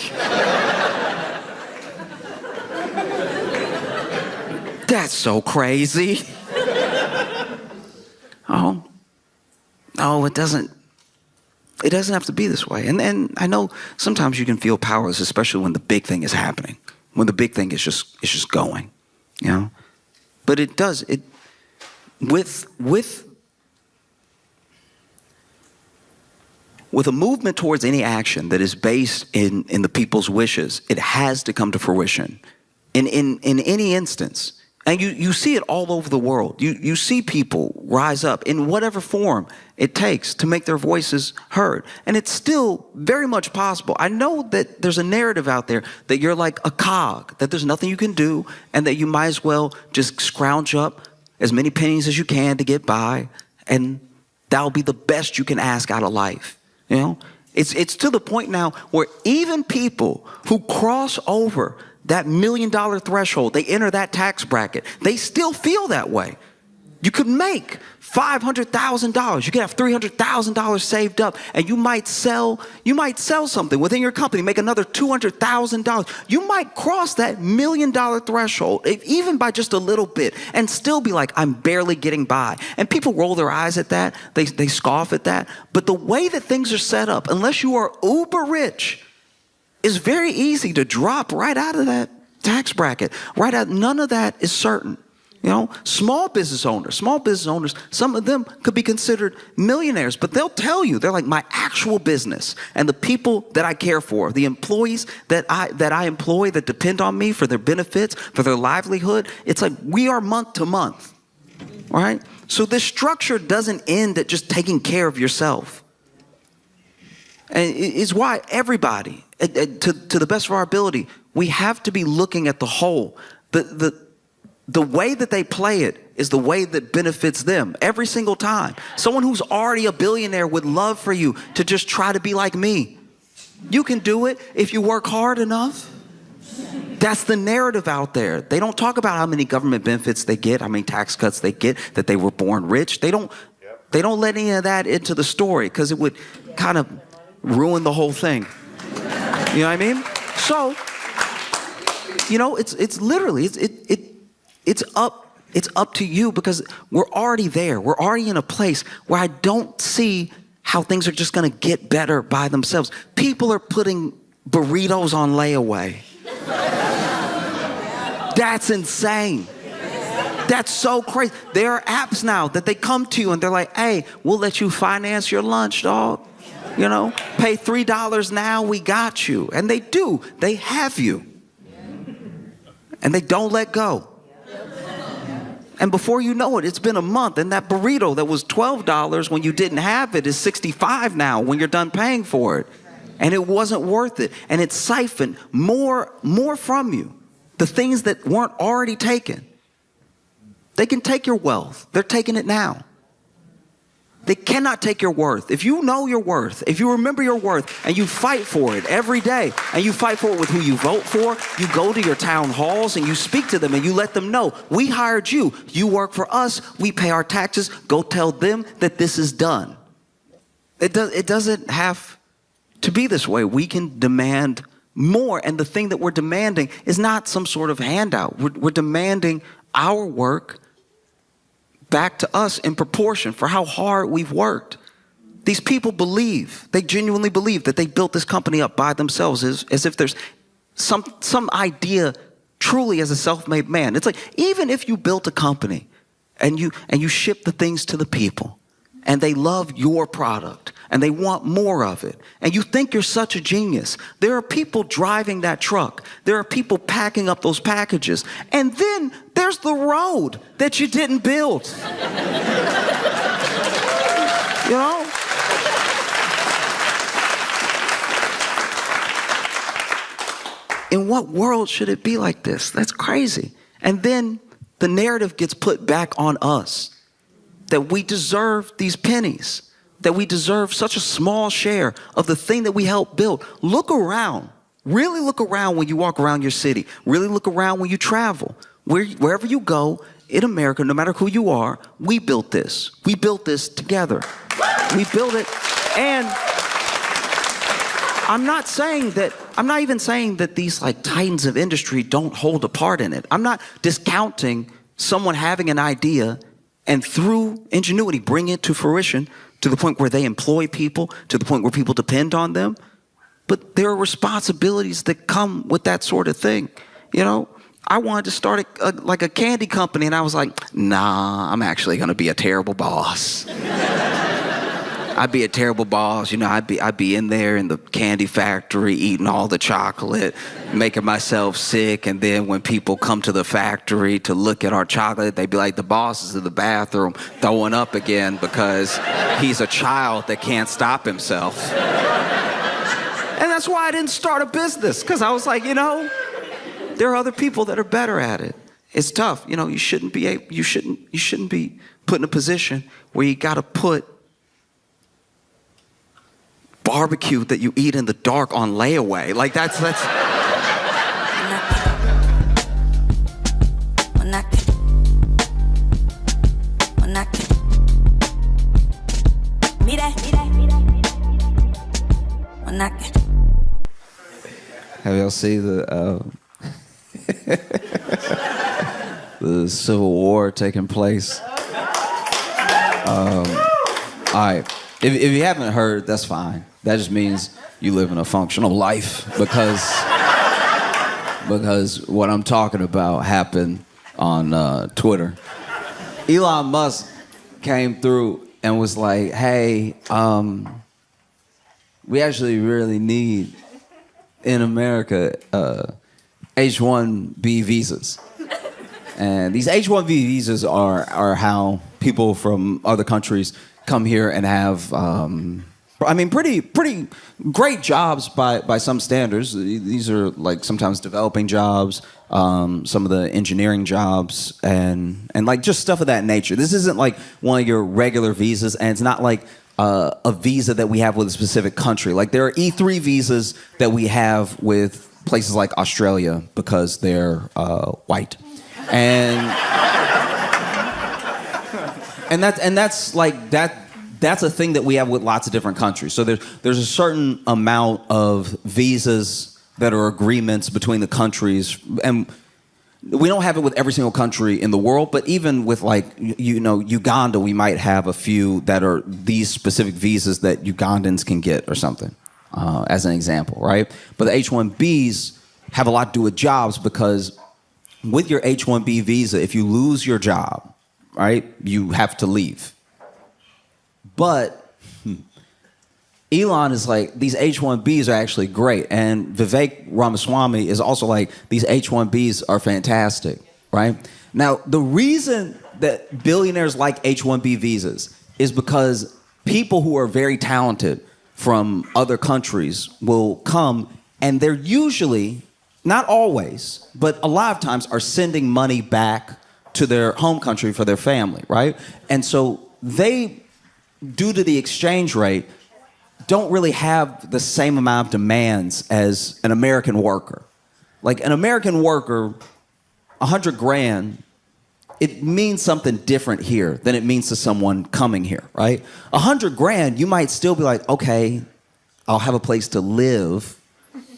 That's so crazy. Oh, it doesn't have to be this way. And I know sometimes you can feel powerless, especially when the big thing is happening, when the big thing is just going, you know. But it does with a movement towards any action that is based in the people's wishes, it has to come to fruition in any instance. And you see it all over the world. You see people rise up in whatever form it takes to make their voices heard. And it's still very much possible. I know that there's a narrative out there that you're like a cog, that there's nothing you can do, and that you might as well just scrounge up as many pennies as you can to get by, and that'll be the best you can ask out of life. You know, it's to the point now where even people who cross over that $1 million threshold, they enter that tax bracket, they still feel that way. You could make $500,000. You could have $300,000 saved up, and you might sell something within your company, make another $200,000. You might cross that $1 million threshold, even by just a little bit, and still be like, I'm barely getting by. And people roll their eyes at that. They scoff at that. But the way that things are set up, unless you are uber rich, it's very easy to drop right out of that tax bracket. None of that is certain. You know, small business owners, some of them could be considered millionaires, but they'll tell you, they're like, my actual business and the people that I care for, the employees that I employ that depend on me for their benefits, for their livelihood, it's like we are month to month, right? So this structure doesn't end at just taking care of yourself. And it's why everybody, to the best of our ability, We have to be looking at the whole. The way that they play it is the way that benefits them every single time. Someone who's already a billionaire would love for you to just try to be like me. You can do it if you work hard enough. That's the narrative out there. They don't talk about how many government benefits they get, how many tax cuts they get, that they were born rich. They don't let any of that into the story because it would kind of ruin the whole thing. You know what I mean? So, you know, it's literally it's up to you because we're already there. We're already in a place where I don't see how things are just going to get better by themselves. People are putting burritos on layaway. That's insane. That's so crazy. There are apps now that they come to you and they're like, hey, we'll let you finance your lunch, dog. You know, pay $3 now, we got you. And they do. They have you. And they don't let go. And before you know it, it's been a month, and that burrito that was $12 when you didn't have it is $65 now when you're done paying for it. And it wasn't worth it. And it's siphoned more from you. The things that weren't already taken. They can take your wealth. They're taking it now. They cannot take your worth. If you know your worth, if you remember your worth, and you fight for it every day, and you fight for it with who you vote for, you go to your town halls and you speak to them and you let them know, we hired you. You work for us. We pay our taxes. Go tell them that this is done. It doesn't have to be this way. We can demand more. And the thing that we're demanding is not some sort of handout. We're demanding our work back to us in proportion for how hard we've worked. These people believe, they genuinely believe that they built this company up by themselves as if there's some idea truly as a self-made man. It's like, even if you built a company and you ship the things to the people and they love your product and they want more of it, and you think you're such a genius, there are people driving that truck. There are people packing up those packages. And then there's the road that you didn't build. You know? In what world should it be like this? That's crazy. And then the narrative gets put back on us that we deserve these pennies, that we deserve such a small share of the thing that we helped build. Look around. Really look around when you walk around your city. Really look around when you travel. Wherever you go in America, no matter who you are, we built this. We built this together. We built it. And I'm not even saying that these like titans of industry don't hold a part in it. I'm not discounting someone having an idea and through ingenuity bring it to fruition to the point where they employ people, to the point where people depend on them. But there are responsibilities that come with that sort of thing. You know, I wanted to start a candy company, and I was like, nah, I'm actually going to be a terrible boss. I'd be a terrible boss. You know, I'd be in there in the candy factory eating all the chocolate, making myself sick. And then when people come to the factory to look at our chocolate, they'd be like, the boss is in the bathroom throwing up again because he's a child that can't stop himself. And that's why I didn't start a business, because I was like, you know, there are other people that are better at it. It's tough. You know, you shouldn't be put in a position where you got to put barbecue that you eat in the dark on layaway. Like that's Have y'all seen the Civil War taking place? All right. If you haven't heard, that's fine. That just means you live in a functional life because what I'm talking about happened on Twitter. Elon Musk came through and was like, hey, we actually really need in America H-1B visas. And these H-1B visas are how people from other countries come here and have I mean, pretty great jobs by some standards. These are like sometimes developing jobs, some of the engineering jobs, and like just stuff of that nature. This isn't like one of your regular visas, and it's not like a visa that we have with a specific country. Like there are E3 visas that we have with places like Australia because they're white, and that's like that. That's a thing that we have with lots of different countries. So there's a certain amount of visas that are agreements between the countries, and we don't have it with every single country in the world. But even with like Uganda, we might have a few that are these specific visas that Ugandans can get or something, as an example, right? But the H-1Bs have a lot to do with jobs because with your H-1B visa, if you lose your job, right, you have to leave. But Elon is like, these H-1Bs are actually great. And Vivek Ramaswamy is also like, these H-1Bs are fantastic, right? Now, the reason that billionaires like H-1B visas is because people who are very talented from other countries will come, and they're usually, not always, but a lot of times are sending money back to their home country for their family, right? And so they, due to the exchange rate, don't really have the same amount of demands as an American worker. Like an American worker, 100 grand, it means something different here than it means to someone coming here, right? 100 grand, you might still be like, okay, I'll have a place to live,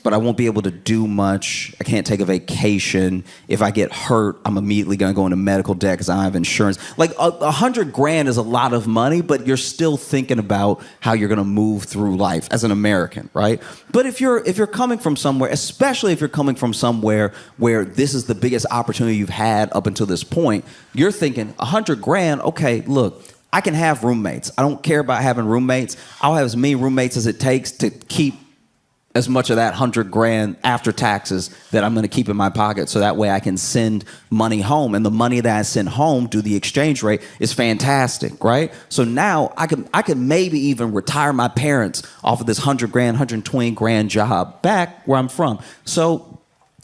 but I won't be able to do much. I can't take a vacation. If I get hurt, I'm immediately going to go into medical debt because I don't have insurance. Like 100 grand is a lot of money, but you're still thinking about how you're going to move through life as an American, right? But if you're coming from somewhere, especially if you're coming from somewhere where this is the biggest opportunity you've had up until this point, you're thinking 100 grand. Okay, look, I can have roommates. I don't care about having roommates. I'll have as many roommates as it takes to keep as much of that 100 grand after taxes that I'm going to keep in my pocket, so that way I can send money home. And the money that I send home due to the exchange rate is fantastic, right? So now I can maybe even retire my parents off of this 100 grand, 120 grand job back where I'm from. So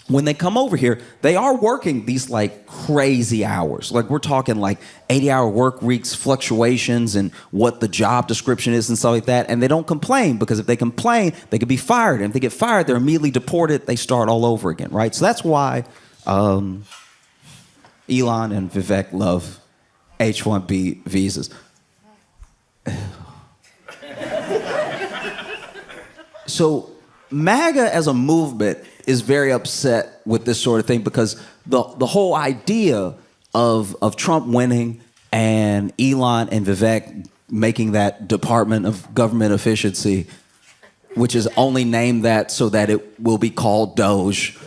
when they come over here, they are working these like crazy hours. Like we're talking like 80-hour work weeks, fluctuations, and what the job description is and stuff like that. And they don't complain, because if they complain, they could be fired. And if they get fired, they're immediately deported. They start all over again, right? So that's why Elon and Vivek love H-1B visas. So MAGA as a movement is very upset with this sort of thing, because the whole idea of Trump winning and Elon and Vivek making that Department of Government Efficiency, which is only named that so that it will be called Doge,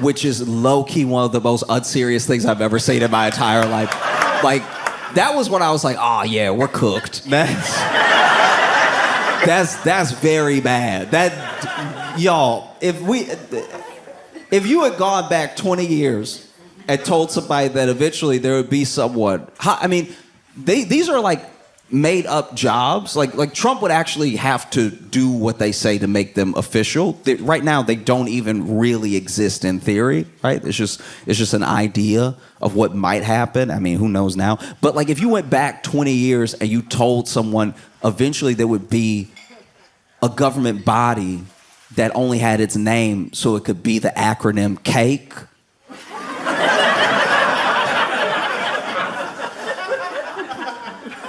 which is low-key one of the most unserious things I've ever seen in my entire life. Like, that was when I was like, oh yeah, we're cooked. That's very bad. That, y'all, if you had gone back 20 years and told somebody that eventually there would be someone, I mean, these are like made up jobs. Like Trump would actually have to do what they say to make them official. Right now, they don't even really exist in theory, right? It's just an idea of what might happen. I mean, who knows now? But like, if you went back 20 years and you told someone eventually there would be a government body that only had its name so it could be the acronym CAKE.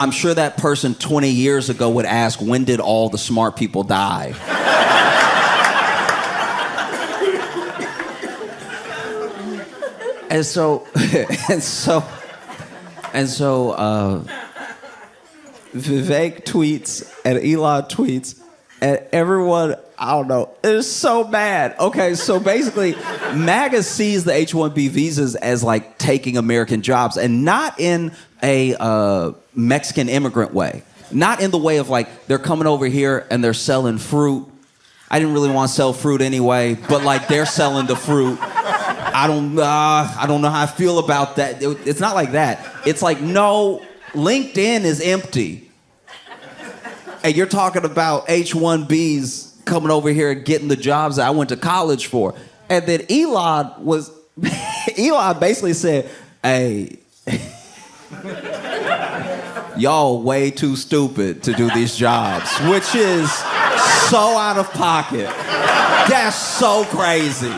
I'm sure that person 20 years ago would ask, when did all the smart people die? And so Vivek tweets and Elon tweets, and everyone, I don't know, is so mad. Okay, so basically, MAGA sees the H-1B visas as like taking American jobs, and not in a Mexican immigrant way. Not in the way of like, they're coming over here and they're selling fruit. I didn't really want to sell fruit anyway, but like they're selling the fruit. I don't know how I feel about that. It's not like that. It's like, no, LinkedIn is empty. And you're talking about H-1Bs coming over here and getting the jobs that I went to college for. And then Elon basically said, hey, y'all way too stupid to do these jobs, which is so out of pocket. That's so crazy.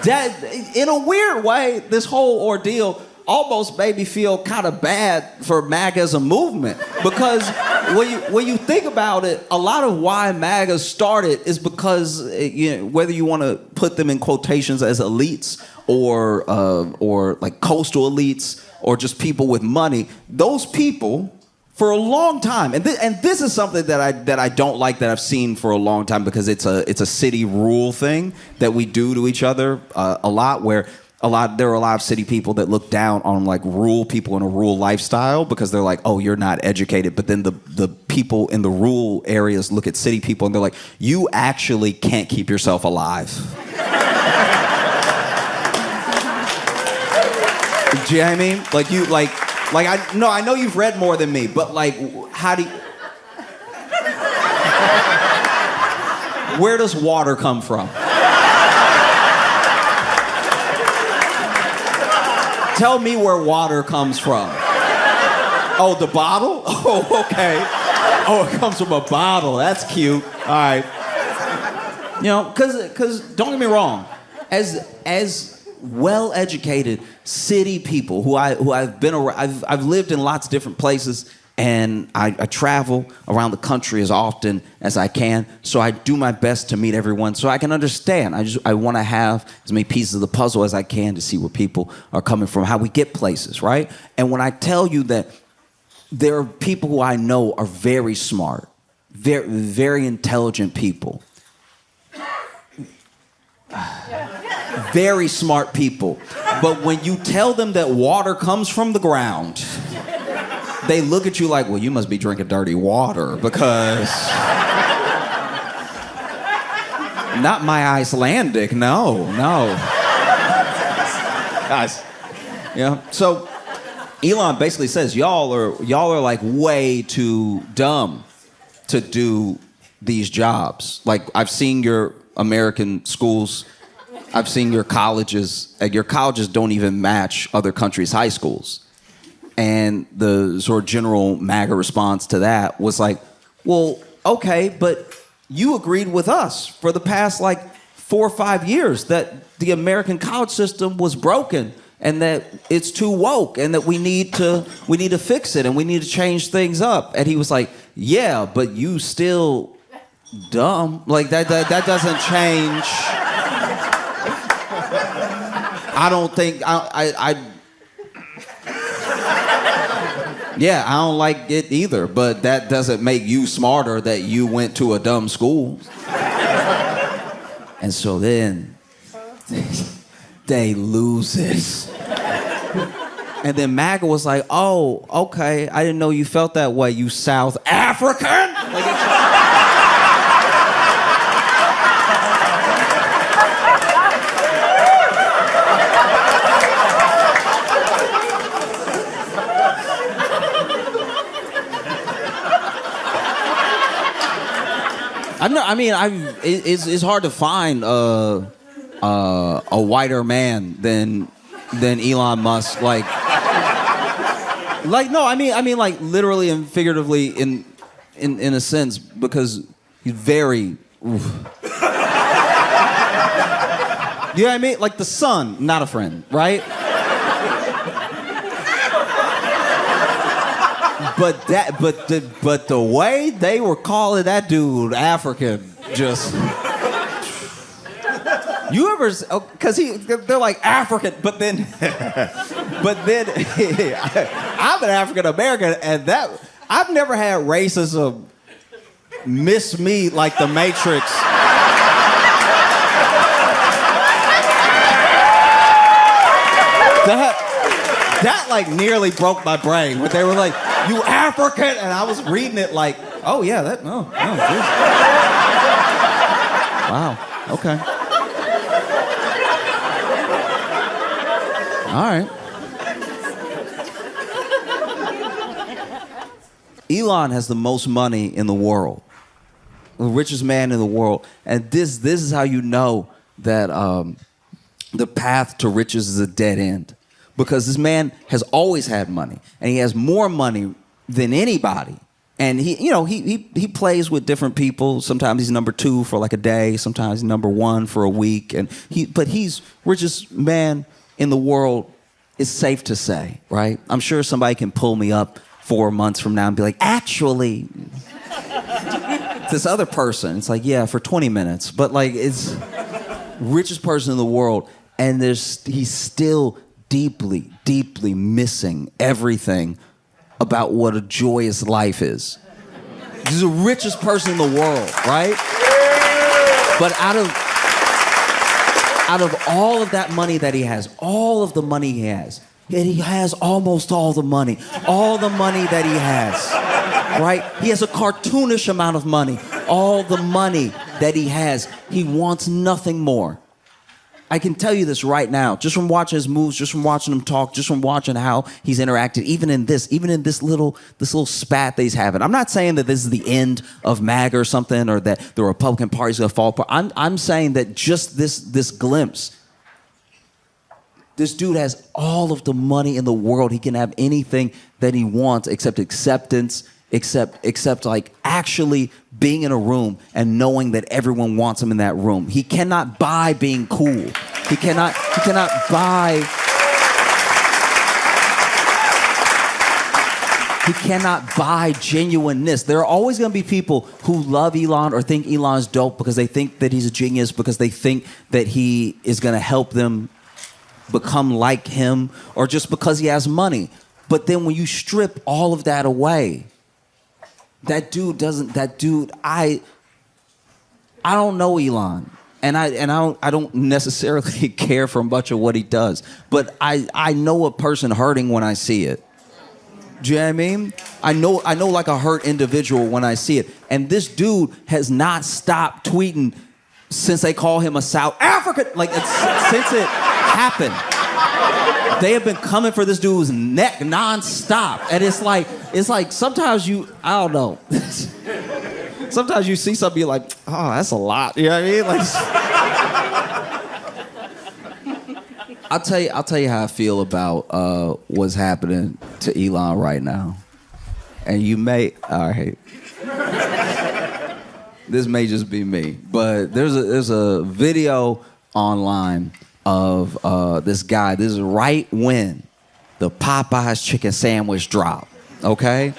That, in a weird way, this whole ordeal almost made me feel kind of bad for MAGA as a movement, because when you think about it, a lot of why MAGA started is because, whether you want to put them in quotations as elites or like coastal elites or just people with money, those people for a long time, and this is something that I don't like, that I've seen for a long time, because it's a city rule thing that we do to each other a lot, where there are a lot of city people that look down on like rural people in a rural lifestyle, because they're like, oh, you're not educated. But then the people in the rural areas look at city people and they're like, you actually can't keep yourself alive. Do you know what I mean? Like you I know you've read more than me, but like, how do you... Where does water come from? Tell me where water comes from. Oh, the bottle? Oh, okay. Oh, it comes from a bottle. That's cute. All right. Because don't get me wrong, as well-educated city people who I've been around, I've lived in lots of different places, and I travel around the country as often as I can, so I do my best to meet everyone so I can understand. I want to have as many pieces of the puzzle as I can to see where people are coming from, how we get places, right? And when I tell you that there are people who I know are very smart, very, very intelligent people, very smart people, but when you tell them that water comes from the ground, they look at you like, well, you must be drinking dirty water, because not my Icelandic, no. Guys, so Elon basically says y'all are like way too dumb to do these jobs. Like, I've seen your American schools, I've seen your colleges, and your colleges don't even match other countries' high schools. And the sort of general MAGA response to that was like, well, okay, but you agreed with us for the past like 4 or 5 years that the American college system was broken and that it's too woke and that we need to fix it and we need to change things up. And he was like, yeah, but you still dumb. Like that doesn't change. I don't think Yeah, I don't like it either, but that doesn't make you smarter that you went to a dumb school. And so then they lose it. And then MAGA was like, oh, okay, I didn't know you felt that way, you South African. It's hard to find a whiter man than Elon Musk. Like no, I mean, like literally and figuratively in a sense, because he's very. Oof. You know what I mean? Like the sun, not a friend, right? But the way they were calling that dude African, just you ever? Because they're like African, but then I'm an African American, and that I've never had racism miss me like the Matrix. That like nearly broke my brain when they were like, you African, and I was reading it like, oh yeah, geez. Wow, okay. All right. Elon has the most money in the world, the richest man in the world, and this is how you know that the path to riches is a dead end, because this man has always had money, and he has more money than anybody. And he plays with different people. Sometimes he's number 2 for like a day. Sometimes he's number 1 for a week. But he's richest man in the world. Is safe to say, right? I'm sure somebody can pull me up 4 months from now and be like, actually, this other person. It's like, yeah, for 20 minutes. But like, it's richest person in the world. And he's still deeply, deeply missing everything about what a joyous life is. He's the richest person in the world, right? But out of all of that money that he has, all of the money he has, and he has almost all the money that he has, right? He has a cartoonish amount of money, all the money that he has. He wants nothing more. I can tell you this right now, just from watching his moves, just from watching him talk, just from watching how he's interacted, even in this little spat that he's having. I'm not saying that this is the end of MAGA or something, or that the Republican Party's gonna fall apart. I'm saying that just this glimpse, this dude has all of the money in the world. He can have anything that he wants except acceptance, except like actually being in a room and knowing that everyone wants him in that room. He cannot buy being cool. He cannot buy. He cannot buy genuineness. There are always going to be people who love Elon or think Elon's dope because they think that he's a genius, because they think that he is going to help them become like him, or just because he has money. But then when you strip all of that away, I don't know Elon, and I don't necessarily care for much of what he does, but I know a person hurting when I see it. Do you know what I mean? I know like a hurt individual when I see it. And this dude has not stopped tweeting since they call him a South African, since it happened. They have been coming for this dude's neck nonstop. And it's like sometimes I don't know. Sometimes you see something, you're like, oh, that's a lot. You know what I mean? I'll tell you how I feel about what's happening to Elon right now. And all right. This may just be me, but there's a video online of this guy. This is right when the Popeyes chicken sandwich dropped, okay?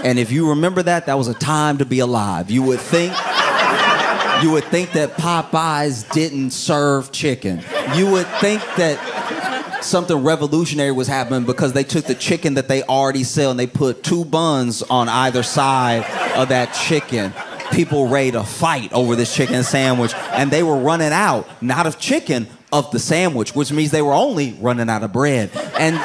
And if you remember that was a time to be alive. You would think that Popeyes didn't serve chicken. You would think that something revolutionary was happening because they took the chicken that they already sell and they put 2 buns on either side of that chicken. People ready to fight over this chicken sandwich, and they were running out, not of chicken, of the sandwich, which means they were only running out of bread. And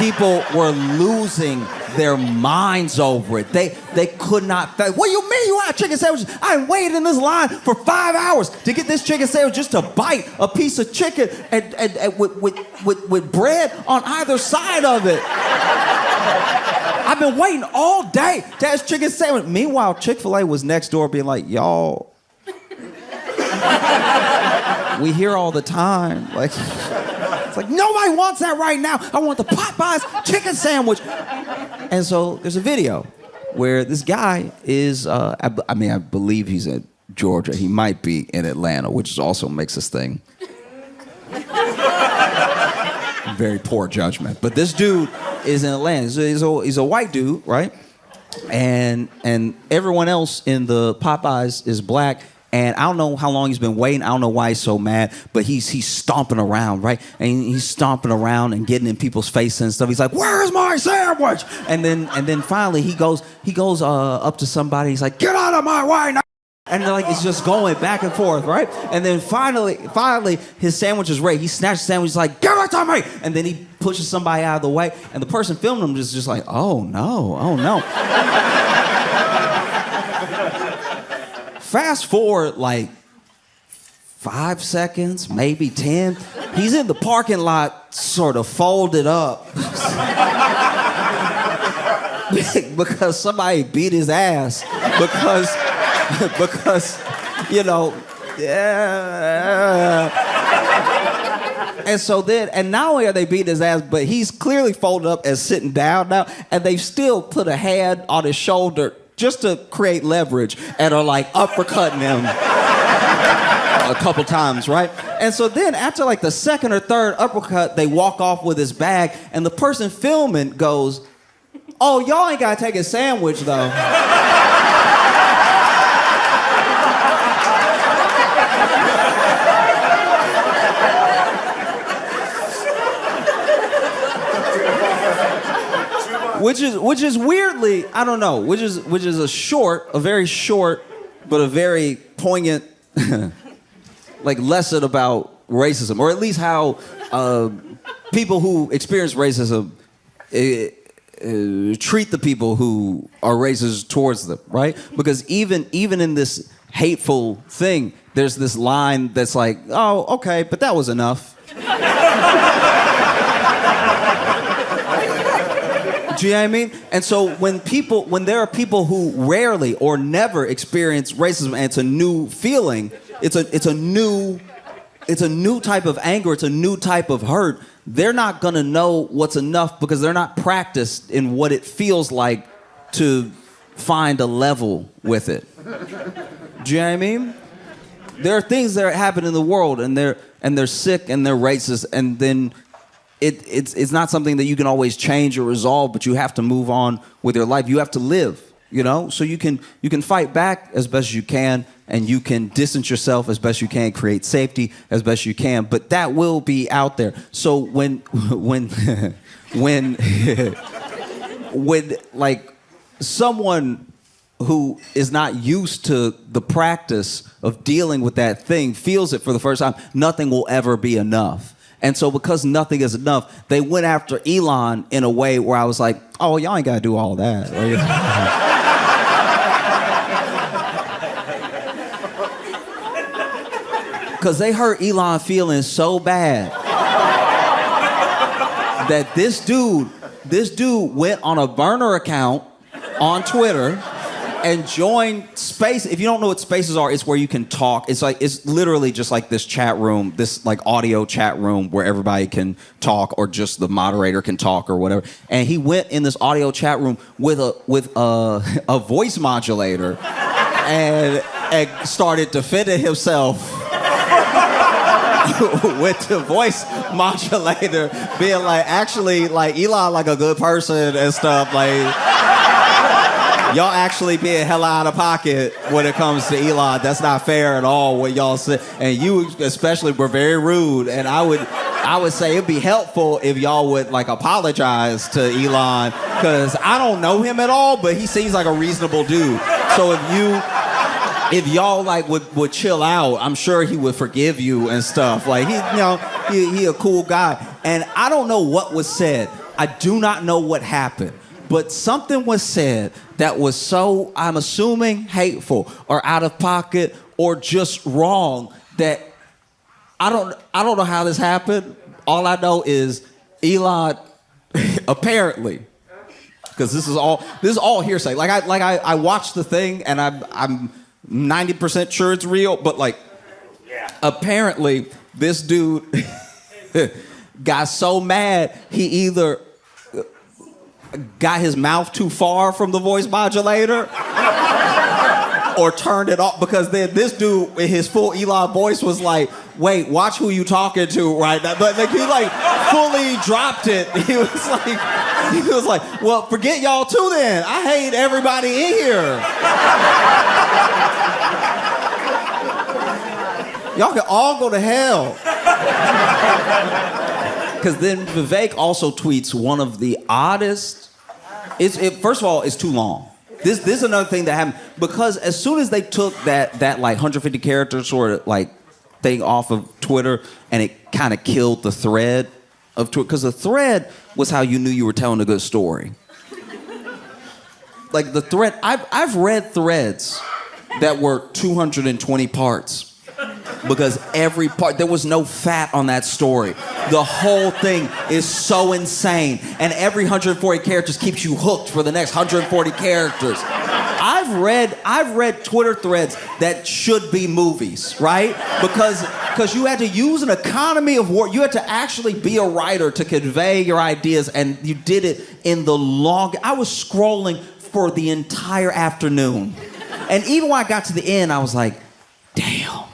people were losing their minds over it. They could not. What do you mean you want chicken sandwiches? I waited in this line for 5 hours to get this chicken sandwich just to bite a piece of chicken and with bread on either side of it. I've been waiting all day to have this chicken sandwich. Meanwhile, Chick-fil-A was next door being like, y'all, we hear all the time. It's like, nobody wants that right now. I want the Popeyes chicken sandwich. And so there's a video where this guy is, I believe he's in Georgia. He might be in Atlanta, which also makes this thing very poor judgment. But this dude is in Atlanta. He's a white dude, right? And everyone else in the Popeyes is black. And I don't know how long he's been waiting. I don't know why he's so mad, but he's stomping around, right? And he's stomping around and getting in people's faces and stuff. He's like, "Where's my sandwich?" And then finally he goes up to somebody. He's like, "Get out of my way now!" And it's just going back and forth, right? And then finally his sandwich is ready. He snatches the sandwich. He's like, "Give it to me!" And then he pushes somebody out of the way. And the person filming him is just like, "Oh no." Fast forward 5 seconds, maybe 10. He's in the parking lot, sort of folded up. because somebody beat his ass because you know, yeah. And so then, and not only are they beating his ass, but he's clearly folded up and sitting down now, and they've still put a hand on his shoulder just to create leverage and are like uppercutting him a couple times, right? And so then after like the second or third uppercut, they walk off with his bag, and the person filming goes, "Oh, y'all ain't gotta take a sandwich though." Which is weirdly, I don't know, which is a very short, but a very poignant, like lesson about racism, or at least how people who experience racism treat the people who are racist towards them, right? Because even in this hateful thing, there's this line that's like, oh, okay, but that was enough. Do you know what I mean? And so when there are people who rarely or never experience racism, and it's a new feeling, it's a new type of anger, it's a new type of hurt, they're not gonna know what's enough because they're not practiced in what it feels like to find a level with it. Do you know what I mean? There are things that happen in the world, and they're sick and they're racist, and then it's not something that you can always change or resolve, but you have to move on with your life. You have to live, you know? So you can fight back as best as you can, and you can distance yourself as best you can, create safety as best you can, but that will be out there. So when like someone who is not used to the practice of dealing with that thing feels it for the first time, nothing will ever be enough. And so because nothing is enough, they went after Elon in a way where I was like, oh, y'all ain't got to do all that. Because they hurt Elon feeling so bad that this dude went on a burner account on Twitter and join Space. If you don't know what Spaces are, it's where you can talk. It's literally just like this chat room, this like audio chat room where everybody can talk, or just the moderator can talk or whatever. And he went in this audio chat room with a voice modulator and started defending himself with the voice modulator, being like, actually, like Elon, like a good person and stuff, like. Y'all actually being hella out of pocket when it comes to Elon. That's not fair at all what y'all said. And you especially were very rude. And I would say it'd be helpful if y'all would like apologize to Elon, because I don't know him at all, but he seems like a reasonable dude. So if y'all like would chill out, I'm sure he would forgive you and stuff. Like he a cool guy. And I don't know what was said. I do not know what happened. But something was said that was so, I'm assuming, hateful or out of pocket or just wrong, that I don't know how this happened. All I know is Elon apparently, because this is all hearsay. I watched the thing and I'm 90% sure it's real, but like apparently this dude got so mad he either got his mouth too far from the voice modulator or turned it off, because then this dude in his full Elon voice was like, wait, watch who you talking to right now. But like, he like fully dropped it. He was like, well, forget y'all too then. I hate everybody in here. Y'all can all go to hell. Because then Vivek also tweets one of the oddest. First of all, it's too long. This is another thing that happened, because as soon as they took that like 150 character sort of like thing off of Twitter, and it kind of killed the thread of Twitter, because the thread was how you knew you were telling a good story. Like the thread, I've read threads that were 220 parts because every part, there was no fat on that story. The whole thing is so insane, and every 140 characters keeps you hooked for the next 140 characters. I've read Twitter threads that should be movies, right? Because you had to use an economy of word. You had to actually be a writer to convey your ideas, and you did it in the long. I was scrolling for the entire afternoon, and even when I got to the end, I was like, damn.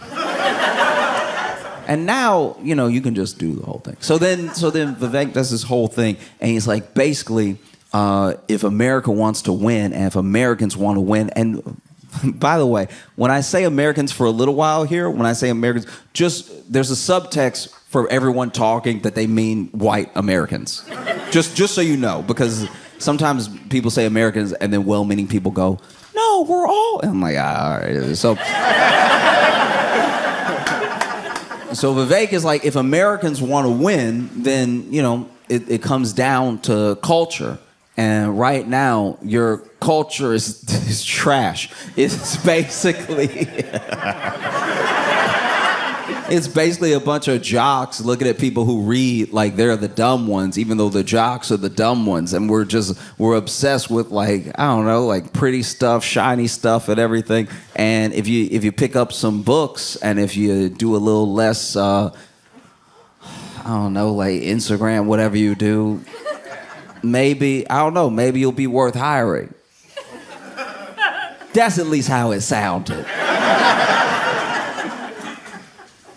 And now, you can just do the whole thing. So then Vivek does this whole thing, and he's like, basically, if America wants to win, and if Americans want to win, and by the way, when I say Americans for a little while here, when I say Americans, there's a subtext for everyone talking that they mean white Americans. Just so you know, because sometimes people say Americans, and then well-meaning people go, no, we're all, and I'm like, all right. So Vivek is like, if Americans want to win, then, it comes down to culture. And right now, your culture is trash. It's basically... It's basically a bunch of jocks looking at people who read like they're the dumb ones, even though the jocks are the dumb ones. And we're obsessed with pretty stuff, shiny stuff and everything. And if you pick up some books and if you do a little less, Instagram, whatever you do, maybe you'll be worth hiring. That's at least how it sounded.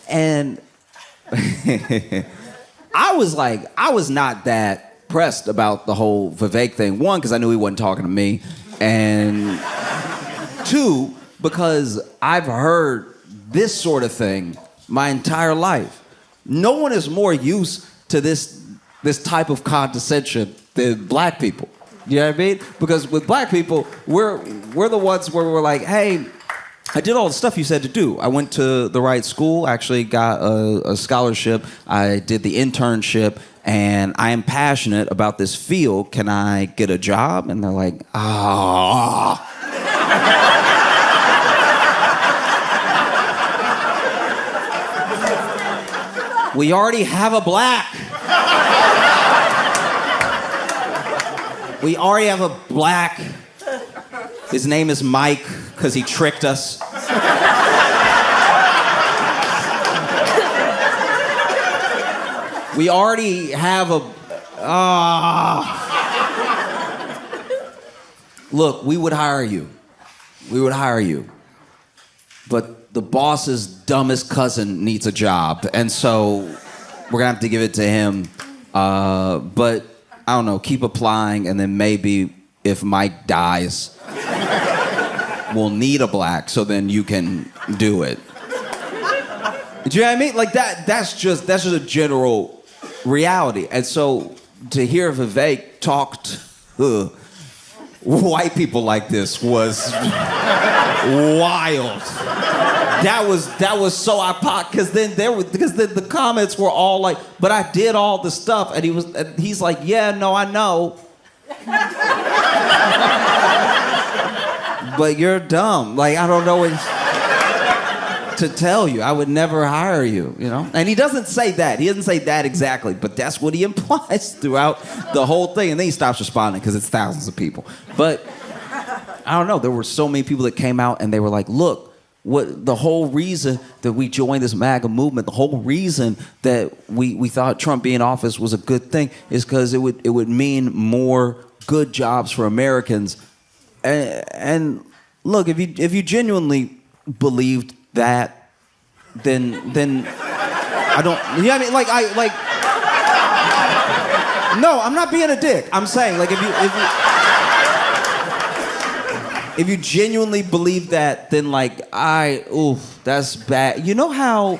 And I was not that pressed about the whole Vivek thing. One, because I knew he wasn't talking to me. And two, because I've heard this sort of thing my entire life. No one is more used to this type of condescension than black people. You know what I mean? Because with black people, we're the ones where we're like, hey, I did all the stuff you said to do. I went to the right school, actually got a scholarship. I did the internship, and I am passionate about this field. Can I get a job? And they're like, ah. We already have a black. We already have a black. His name is Mike, because he tricked us. We already have a... Look, we would hire you. But the boss's dumbest cousin needs a job, and so we're going to have to give it to him. But, I don't know, keep applying, and then maybe if Mike dies... we'll need a black, so then you can do it. Do you know what I mean? Like that's just a general reality. And so to hear Vivek talk to white people like this was wild. That was so apart, because then the comments were all like, but I did all the stuff, and he's like, yeah, no, I know. But you're dumb. Like, I don't know what to tell you. I would never hire you, And he doesn't say that. He doesn't say that exactly, but that's what he implies throughout the whole thing. And then he stops responding because it's thousands of people. But I don't know. There were so many people that came out and they were like, look, the whole reason that we joined this MAGA movement, the whole reason that we thought Trump being in office was a good thing is because it would mean more good jobs for Americans. And look, if you genuinely believed that, then I don't. You know what I mean? No, I'm not being a dick. I'm saying if you genuinely believe that, then that's bad. You know how?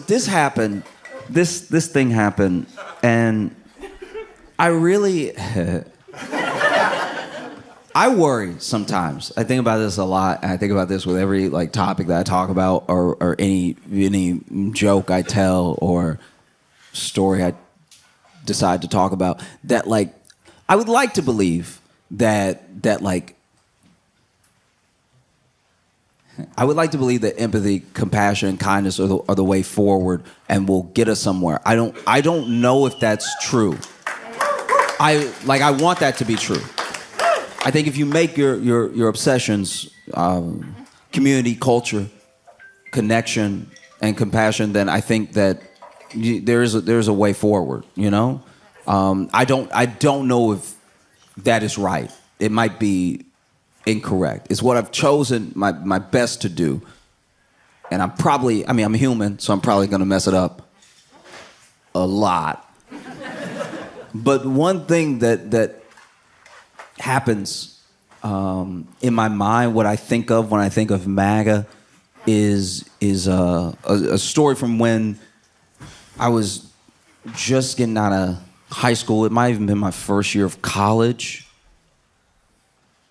This happened, this thing happened, and I really, I worry sometimes. I think about this a lot, and I think about this with every topic that I talk about, or any joke I tell, or story I decided to talk about. That like, I would like to believe that like, I would like to believe that empathy, compassion, and kindness are the way forward and will get us somewhere. I don't know if that's true. I want that to be true. I think if you make your obsessions community, culture, connection, and compassion, then I think that there's a way forward. You know, I don't know if that is right. It might be incorrect. It's what I've chosen my best to do, and I'm human, so I'm probably gonna mess it up a lot. But one thing that happens in my mind, what I think of when I think of MAGA, is a story from when I was just getting out of high school. It might have even been my first year of college.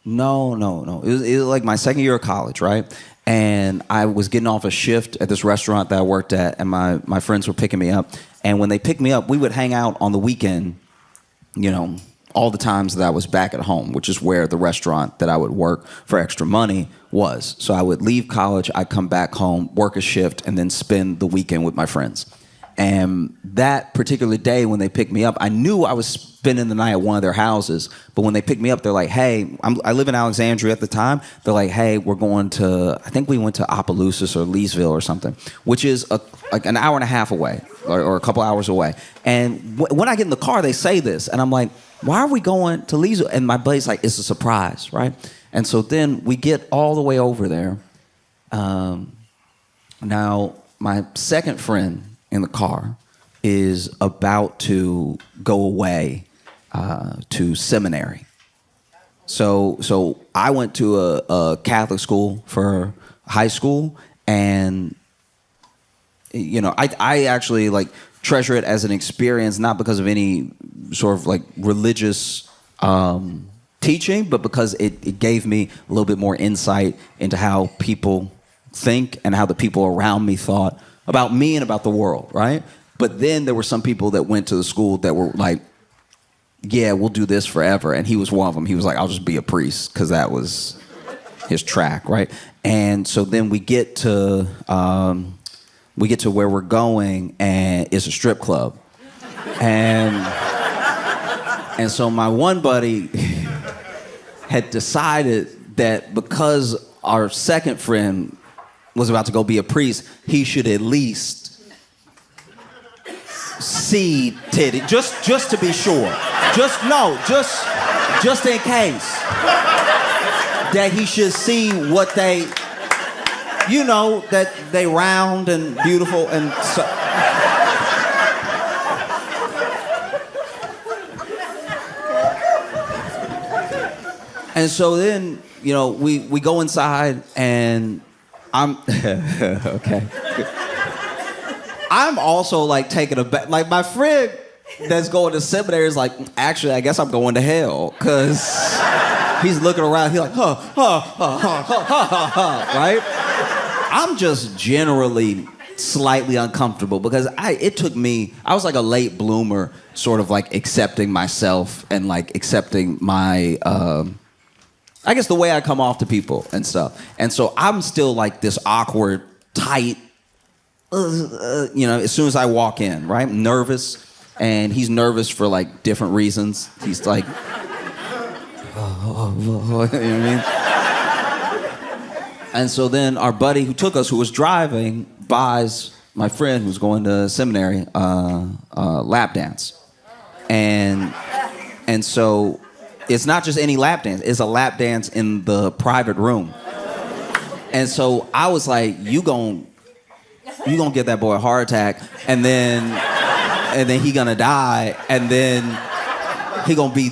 No. It was like my second year of college, right? And I was getting off a shift at this restaurant that I worked at, and my friends were picking me up. And when they picked me up, we would hang out on the weekend, you know, all the times that I was back at home, which is where the restaurant that I would work for extra money was. So I would leave college, I'd come back home, work a shift, and then spend the weekend with my friends. And that particular day when they picked me up, I knew I was spending the night at one of their houses. But when they picked me up, they're like, hey, I live in Alexandria at the time. They're like, hey, we're going to, I think we went to Opelousas or Leesville or something, which is like an hour and a half away or a couple hours away. And when I get in the car, they say this. And I'm like, why are we going to Leesville? And my buddy's like, it's a surprise, right? And so then we get all the way over there. Now, my second friend in the car is about to go away to seminary. So I went to a Catholic school for high school, and you know, I actually like treasure it as an experience, not because of any sort of like religious teaching, but because it gave me a little bit more insight into how people think and how the people around me thought about me and about the world, right? But then there were some people that went to the school that were like, yeah, we'll do this forever. And he was one of them. He was like, I'll just be a priest, because that was his track, right? And so then we get to where we're going, and it's a strip club. And so my one buddy had decided that because our second friend was about to go be a priest, he should at least see titty, just to be sure. Just in case. That he should see what they, you know, that they round and beautiful and so. And so then, you know, we go inside, and I'm okay. I'm also like taking a back. Like my friend that's going to seminary is like, actually, I guess I'm going to hell, because he's looking around. He's like, right? I'm just generally slightly uncomfortable because it took me. I was like a late bloomer, sort of like accepting myself and like accepting my. I guess the way I come off to people and stuff. And so I'm still like this awkward, tight, you know, as soon as I walk in, right? I'm nervous, and he's nervous for like different reasons. He's like, you know what I mean? And so then our buddy who took us, who was driving, buys my friend who's going to seminary lap dance. And so it's not just any lap dance, it's a lap dance in the private room. And so I was like, you gonna get that boy a heart attack, and then he gonna die, and then he gonna be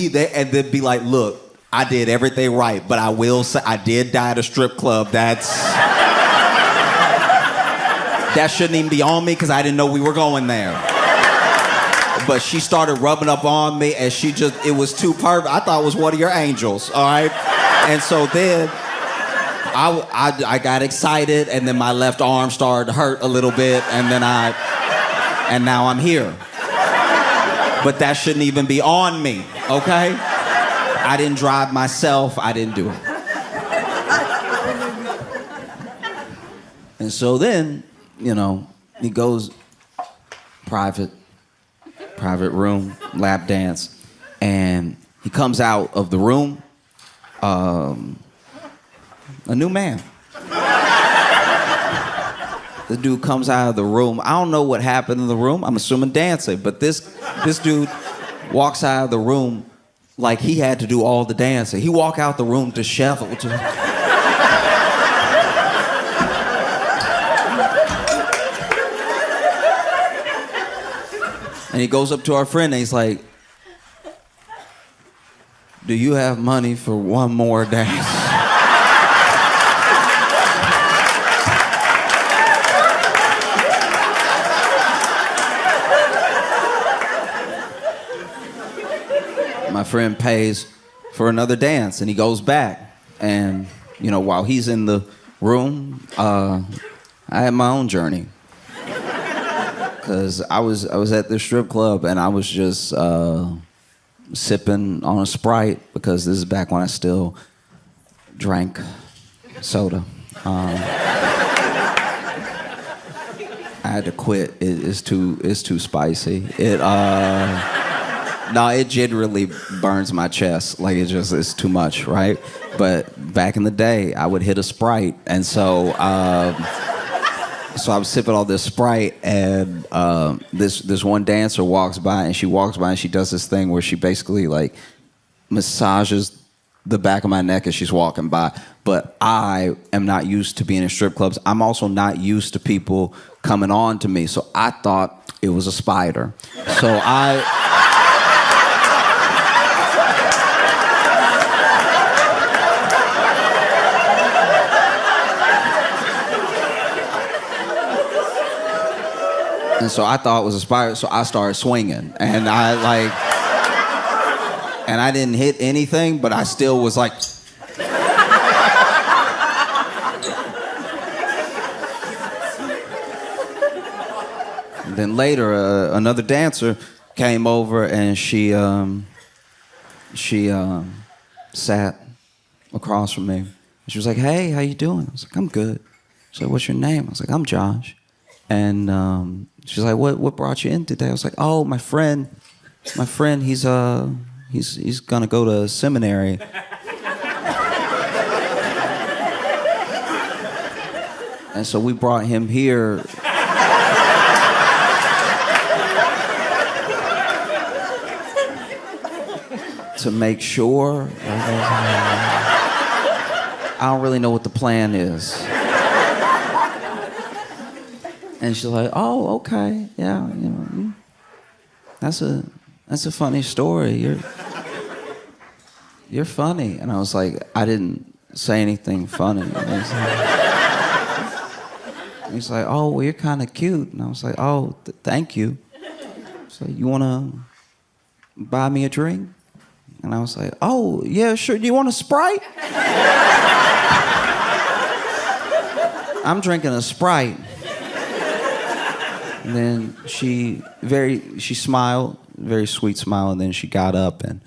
there, and then be like, look, I did everything right, but I will say I did die at a strip club. That shouldn't even be on me, because I didn't know we were going there. But she started rubbing up on me, and it was too perfect. I thought it was one of your angels, all right? And so then I got excited, and then my left arm started to hurt a little bit, and then I and now I'm here. But that shouldn't even be on me, okay? I didn't drive myself, I didn't do it. And so then, you know, he goes private room, lap dance, and he comes out of the room, a new man. The dude comes out of the room. I don't know what happened in the room. I'm assuming dancing, but this dude walks out of the room like he had to do all the dancing. He walked out the room disheveled. And he goes up to our friend and he's like, "Do you have money for one more dance?" My friend pays for another dance and he goes back. And, you know, while he's in the room, I had my own journey. Because I was at the strip club and I was just sipping on a Sprite, because this is back when I still drank soda. I had to quit. It's too spicy. No, it generally burns my chest. Like, it's too much, right? But back in the day, I would hit a Sprite, and so I was sipping all this Sprite, and this one dancer walks by, and she does this thing where she basically like massages the back of my neck as she's walking by. But I am not used to being in strip clubs. I'm also not used to people coming on to me, so I thought it was a spider. So And so I thought it was a spider, so I started swinging. And I didn't hit anything, but I still was like... And then later, another dancer came over and she sat across from me. She was like, "Hey, how you doing?" I was like, "I'm good." She's like, "What's your name?" I was like, "I'm Josh." And she's like, what brought you in today?" I was like, "Oh, my friend, he's gonna go to seminary." And so we brought him here. To make sure. I don't really know what the plan is. And she's like, "Oh, okay, yeah, you know, that's a funny story. You're funny." And I was like, I didn't say anything funny. And he's like, "Oh, well, you're kind of cute." And I was like, "Oh, thank you." So you wanna buy me a drink? And I was like, "Oh, yeah, sure. Do you want a Sprite?" I'm drinking a Sprite. And then she smiled, very sweet smile, and then she got up and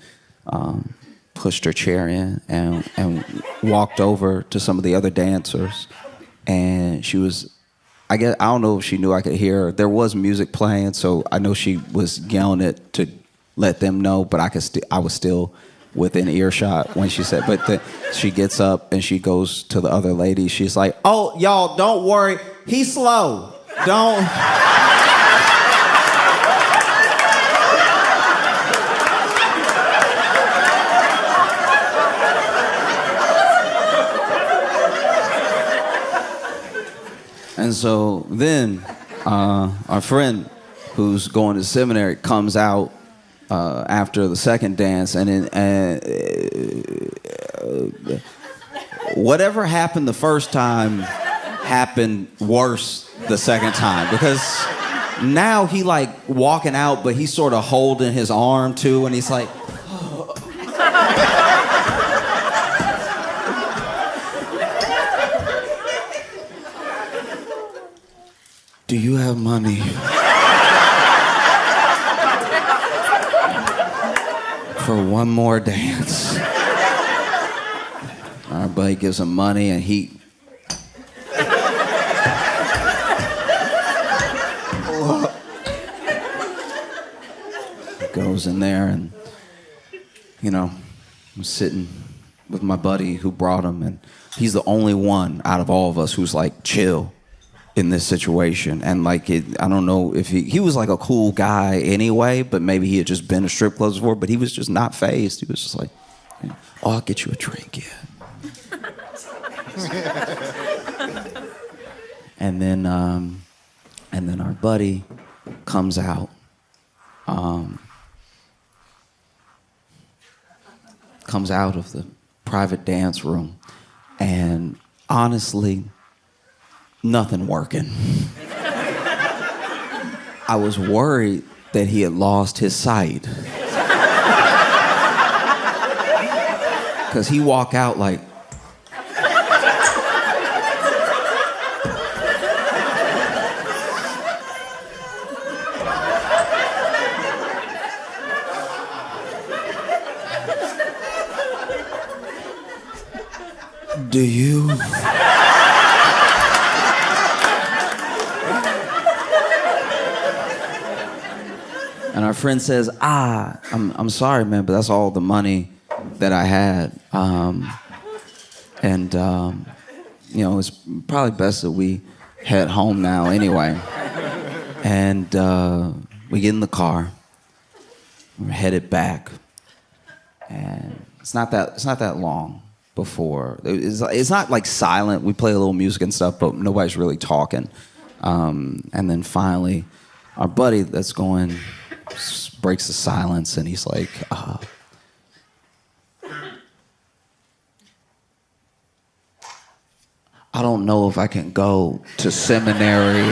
pushed her chair in and walked over to some of the other dancers. And she was, I don't know if she knew I could hear her. There was music playing, so I know she was yelling it to let them know, but I was still within earshot when she said, she gets up and she goes to the other lady. She's like, "Oh, y'all, don't worry. He's slow. Don't." And so then our friend who's going to seminary comes out after the second dance, and whatever happened the first time happened worse the second time, because now he like walking out, but he's sort of holding his arm too, and he's like, "Do you have money for one more dance. Our buddy gives him money, and he goes in there, and I'm sitting with my buddy who brought him, and he's the only one out of all of us who's like chill in this situation. And like I don't know if he was like a cool guy anyway, but maybe he had just been to strip clubs before, but he was just not fazed. He was just like, oh, I'll get you a drink, yeah. And then our buddy comes out. Comes out of the private dance room, and honestly, nothing working. I was worried that he had lost his sight. Because he walked out like, do you? And our friend says, I'm sorry, man, but that's all the money that I had. It's probably best that we head home now anyway. And we get in the car. We're headed back. And it's not that long before. It's not like silent. We play a little music and stuff, but nobody's really talking. And then finally, our buddy that's going breaks the silence, and he's like, I don't know if I can go to seminary.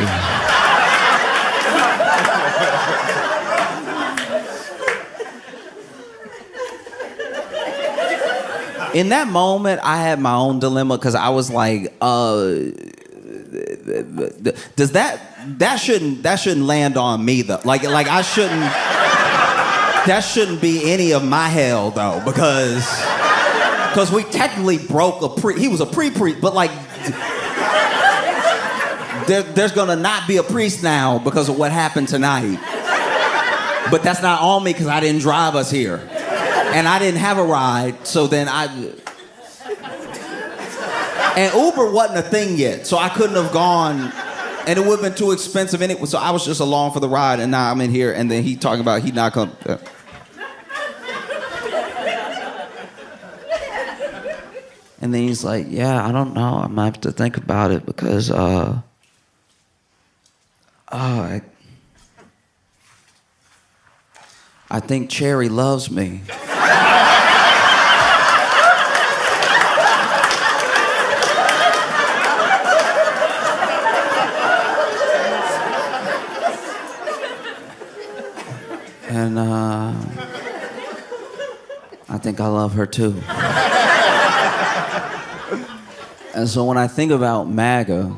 In that moment, I had my own dilemma, because I was like, does that shouldn't land on me though. Like I shouldn't. That shouldn't be any of my hell though, because we technically broke he was a pre-priest, but like there's gonna not be a priest now because of what happened tonight. But that's not on me, because I didn't drive us here. And I didn't have a ride, so then and Uber wasn't a thing yet, so I couldn't have gone, and it would have been too expensive anyway, so I was just along for the ride, and now I'm in here, and then he talking about he not come. And then he's like, yeah, I don't know, I might have to think about it, because I think Cherry loves me. And I think I love her too. And so when I think about MAGA,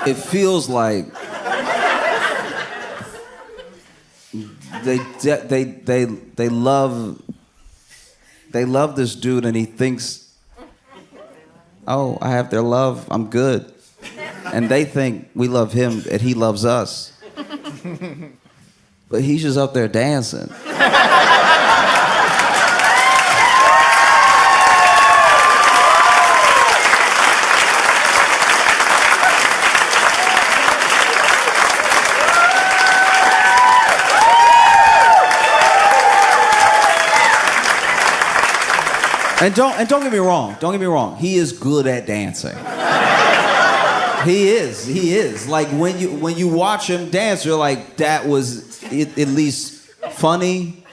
it feels like they love this dude, and he thinks, oh, I have their love, I'm good. And they think we love him and he loves us. But he's just up there dancing. And don't get me wrong. Don't get me wrong. He is good at dancing. He is. Like when you watch him dance, you're like, that was at least funny,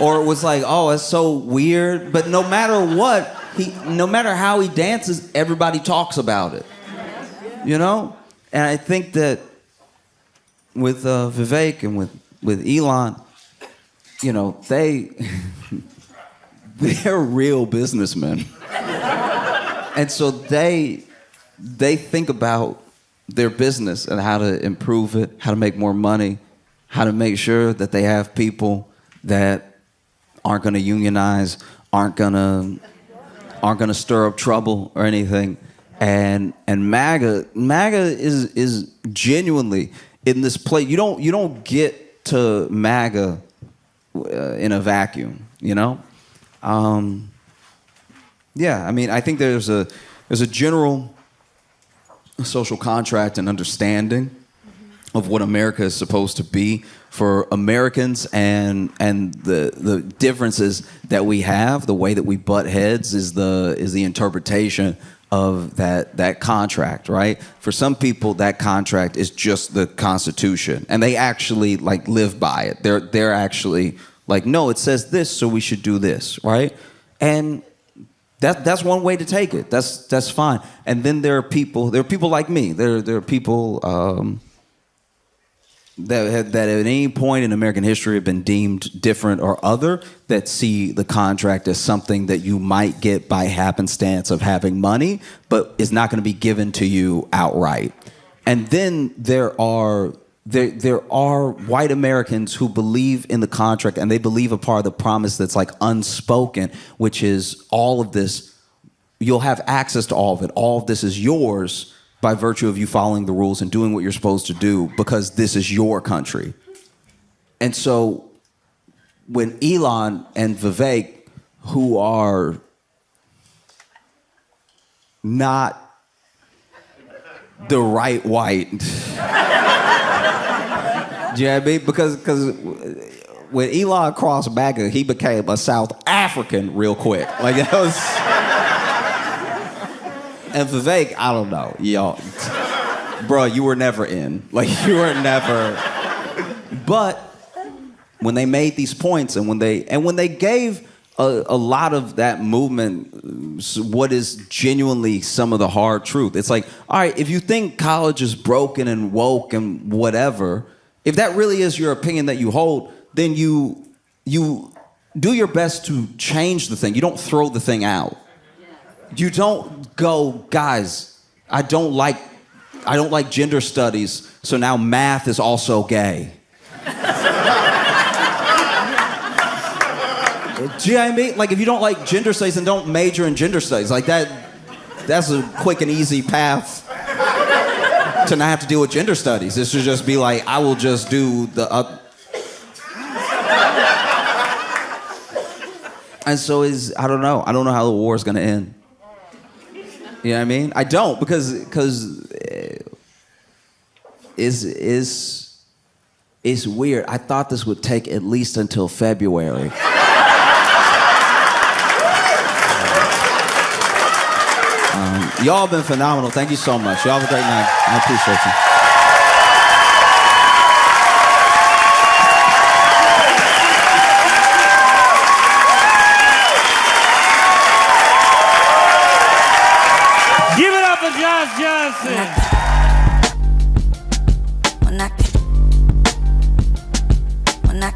or it was like, oh, it's so weird. But no matter what, no matter how he dances, everybody talks about it. You know? And I think that with Vivek and with Elon, you know, they're real businessmen. And so they think about their business and how to improve it, how to make more money, how to make sure that they have people that aren't going to unionize, aren't going to stir up trouble or anything. And MAGA is genuinely in this place. You don't get to MAGA in a vacuum, you know? Yeah, I mean, I think there's a general social contract and understanding of what America is supposed to be for Americans, and the differences that we have, the way that we butt heads is the interpretation of that contract, right? For some people, that contract is just the Constitution, and they actually like live by it. They're actually like, no, it says this, so we should do this, right? And that's one way to take it. That's fine. And then there are people like me. There are people that at any point in American history have been deemed different or other, that see the contract as something that you might get by happenstance of having money, but is not going to be given to you outright. And then there are white Americans who believe in the contract, and they believe a part of the promise that's like unspoken, which is all of this, you'll have access to all of it. All of this is yours by virtue of you following the rules and doing what you're supposed to do because this is your country. And so when Elon and Vivek, who are not the right white, do you know what I mean? Because when Elon crossed MAGA, he became a South African real quick. Like that was. And Vivek, I don't know, y'all, bro, you were never in. Like you were never. But when they made these points, and when they gave a lot of that movement what is genuinely some of the hard truth, it's like, all right, if you think college is broken and woke and whatever, if that really is your opinion that you hold, then you do your best to change the thing. You don't throw the thing out. You don't go, guys, I don't like gender studies, so now math is also gay. Do you know what I mean? Like, if you don't like gender studies, then don't major in gender studies. Like that's a quick and easy path to not have to deal with gender studies. It should just be like, I will just do the And so I don't know how the war is going to end. You know what I mean? I don't, because it's weird. I thought this would take at least until February. Y'all have been phenomenal. Thank you so much. Y'all have a great night. I appreciate you. Give it up for Josh Johnson. When I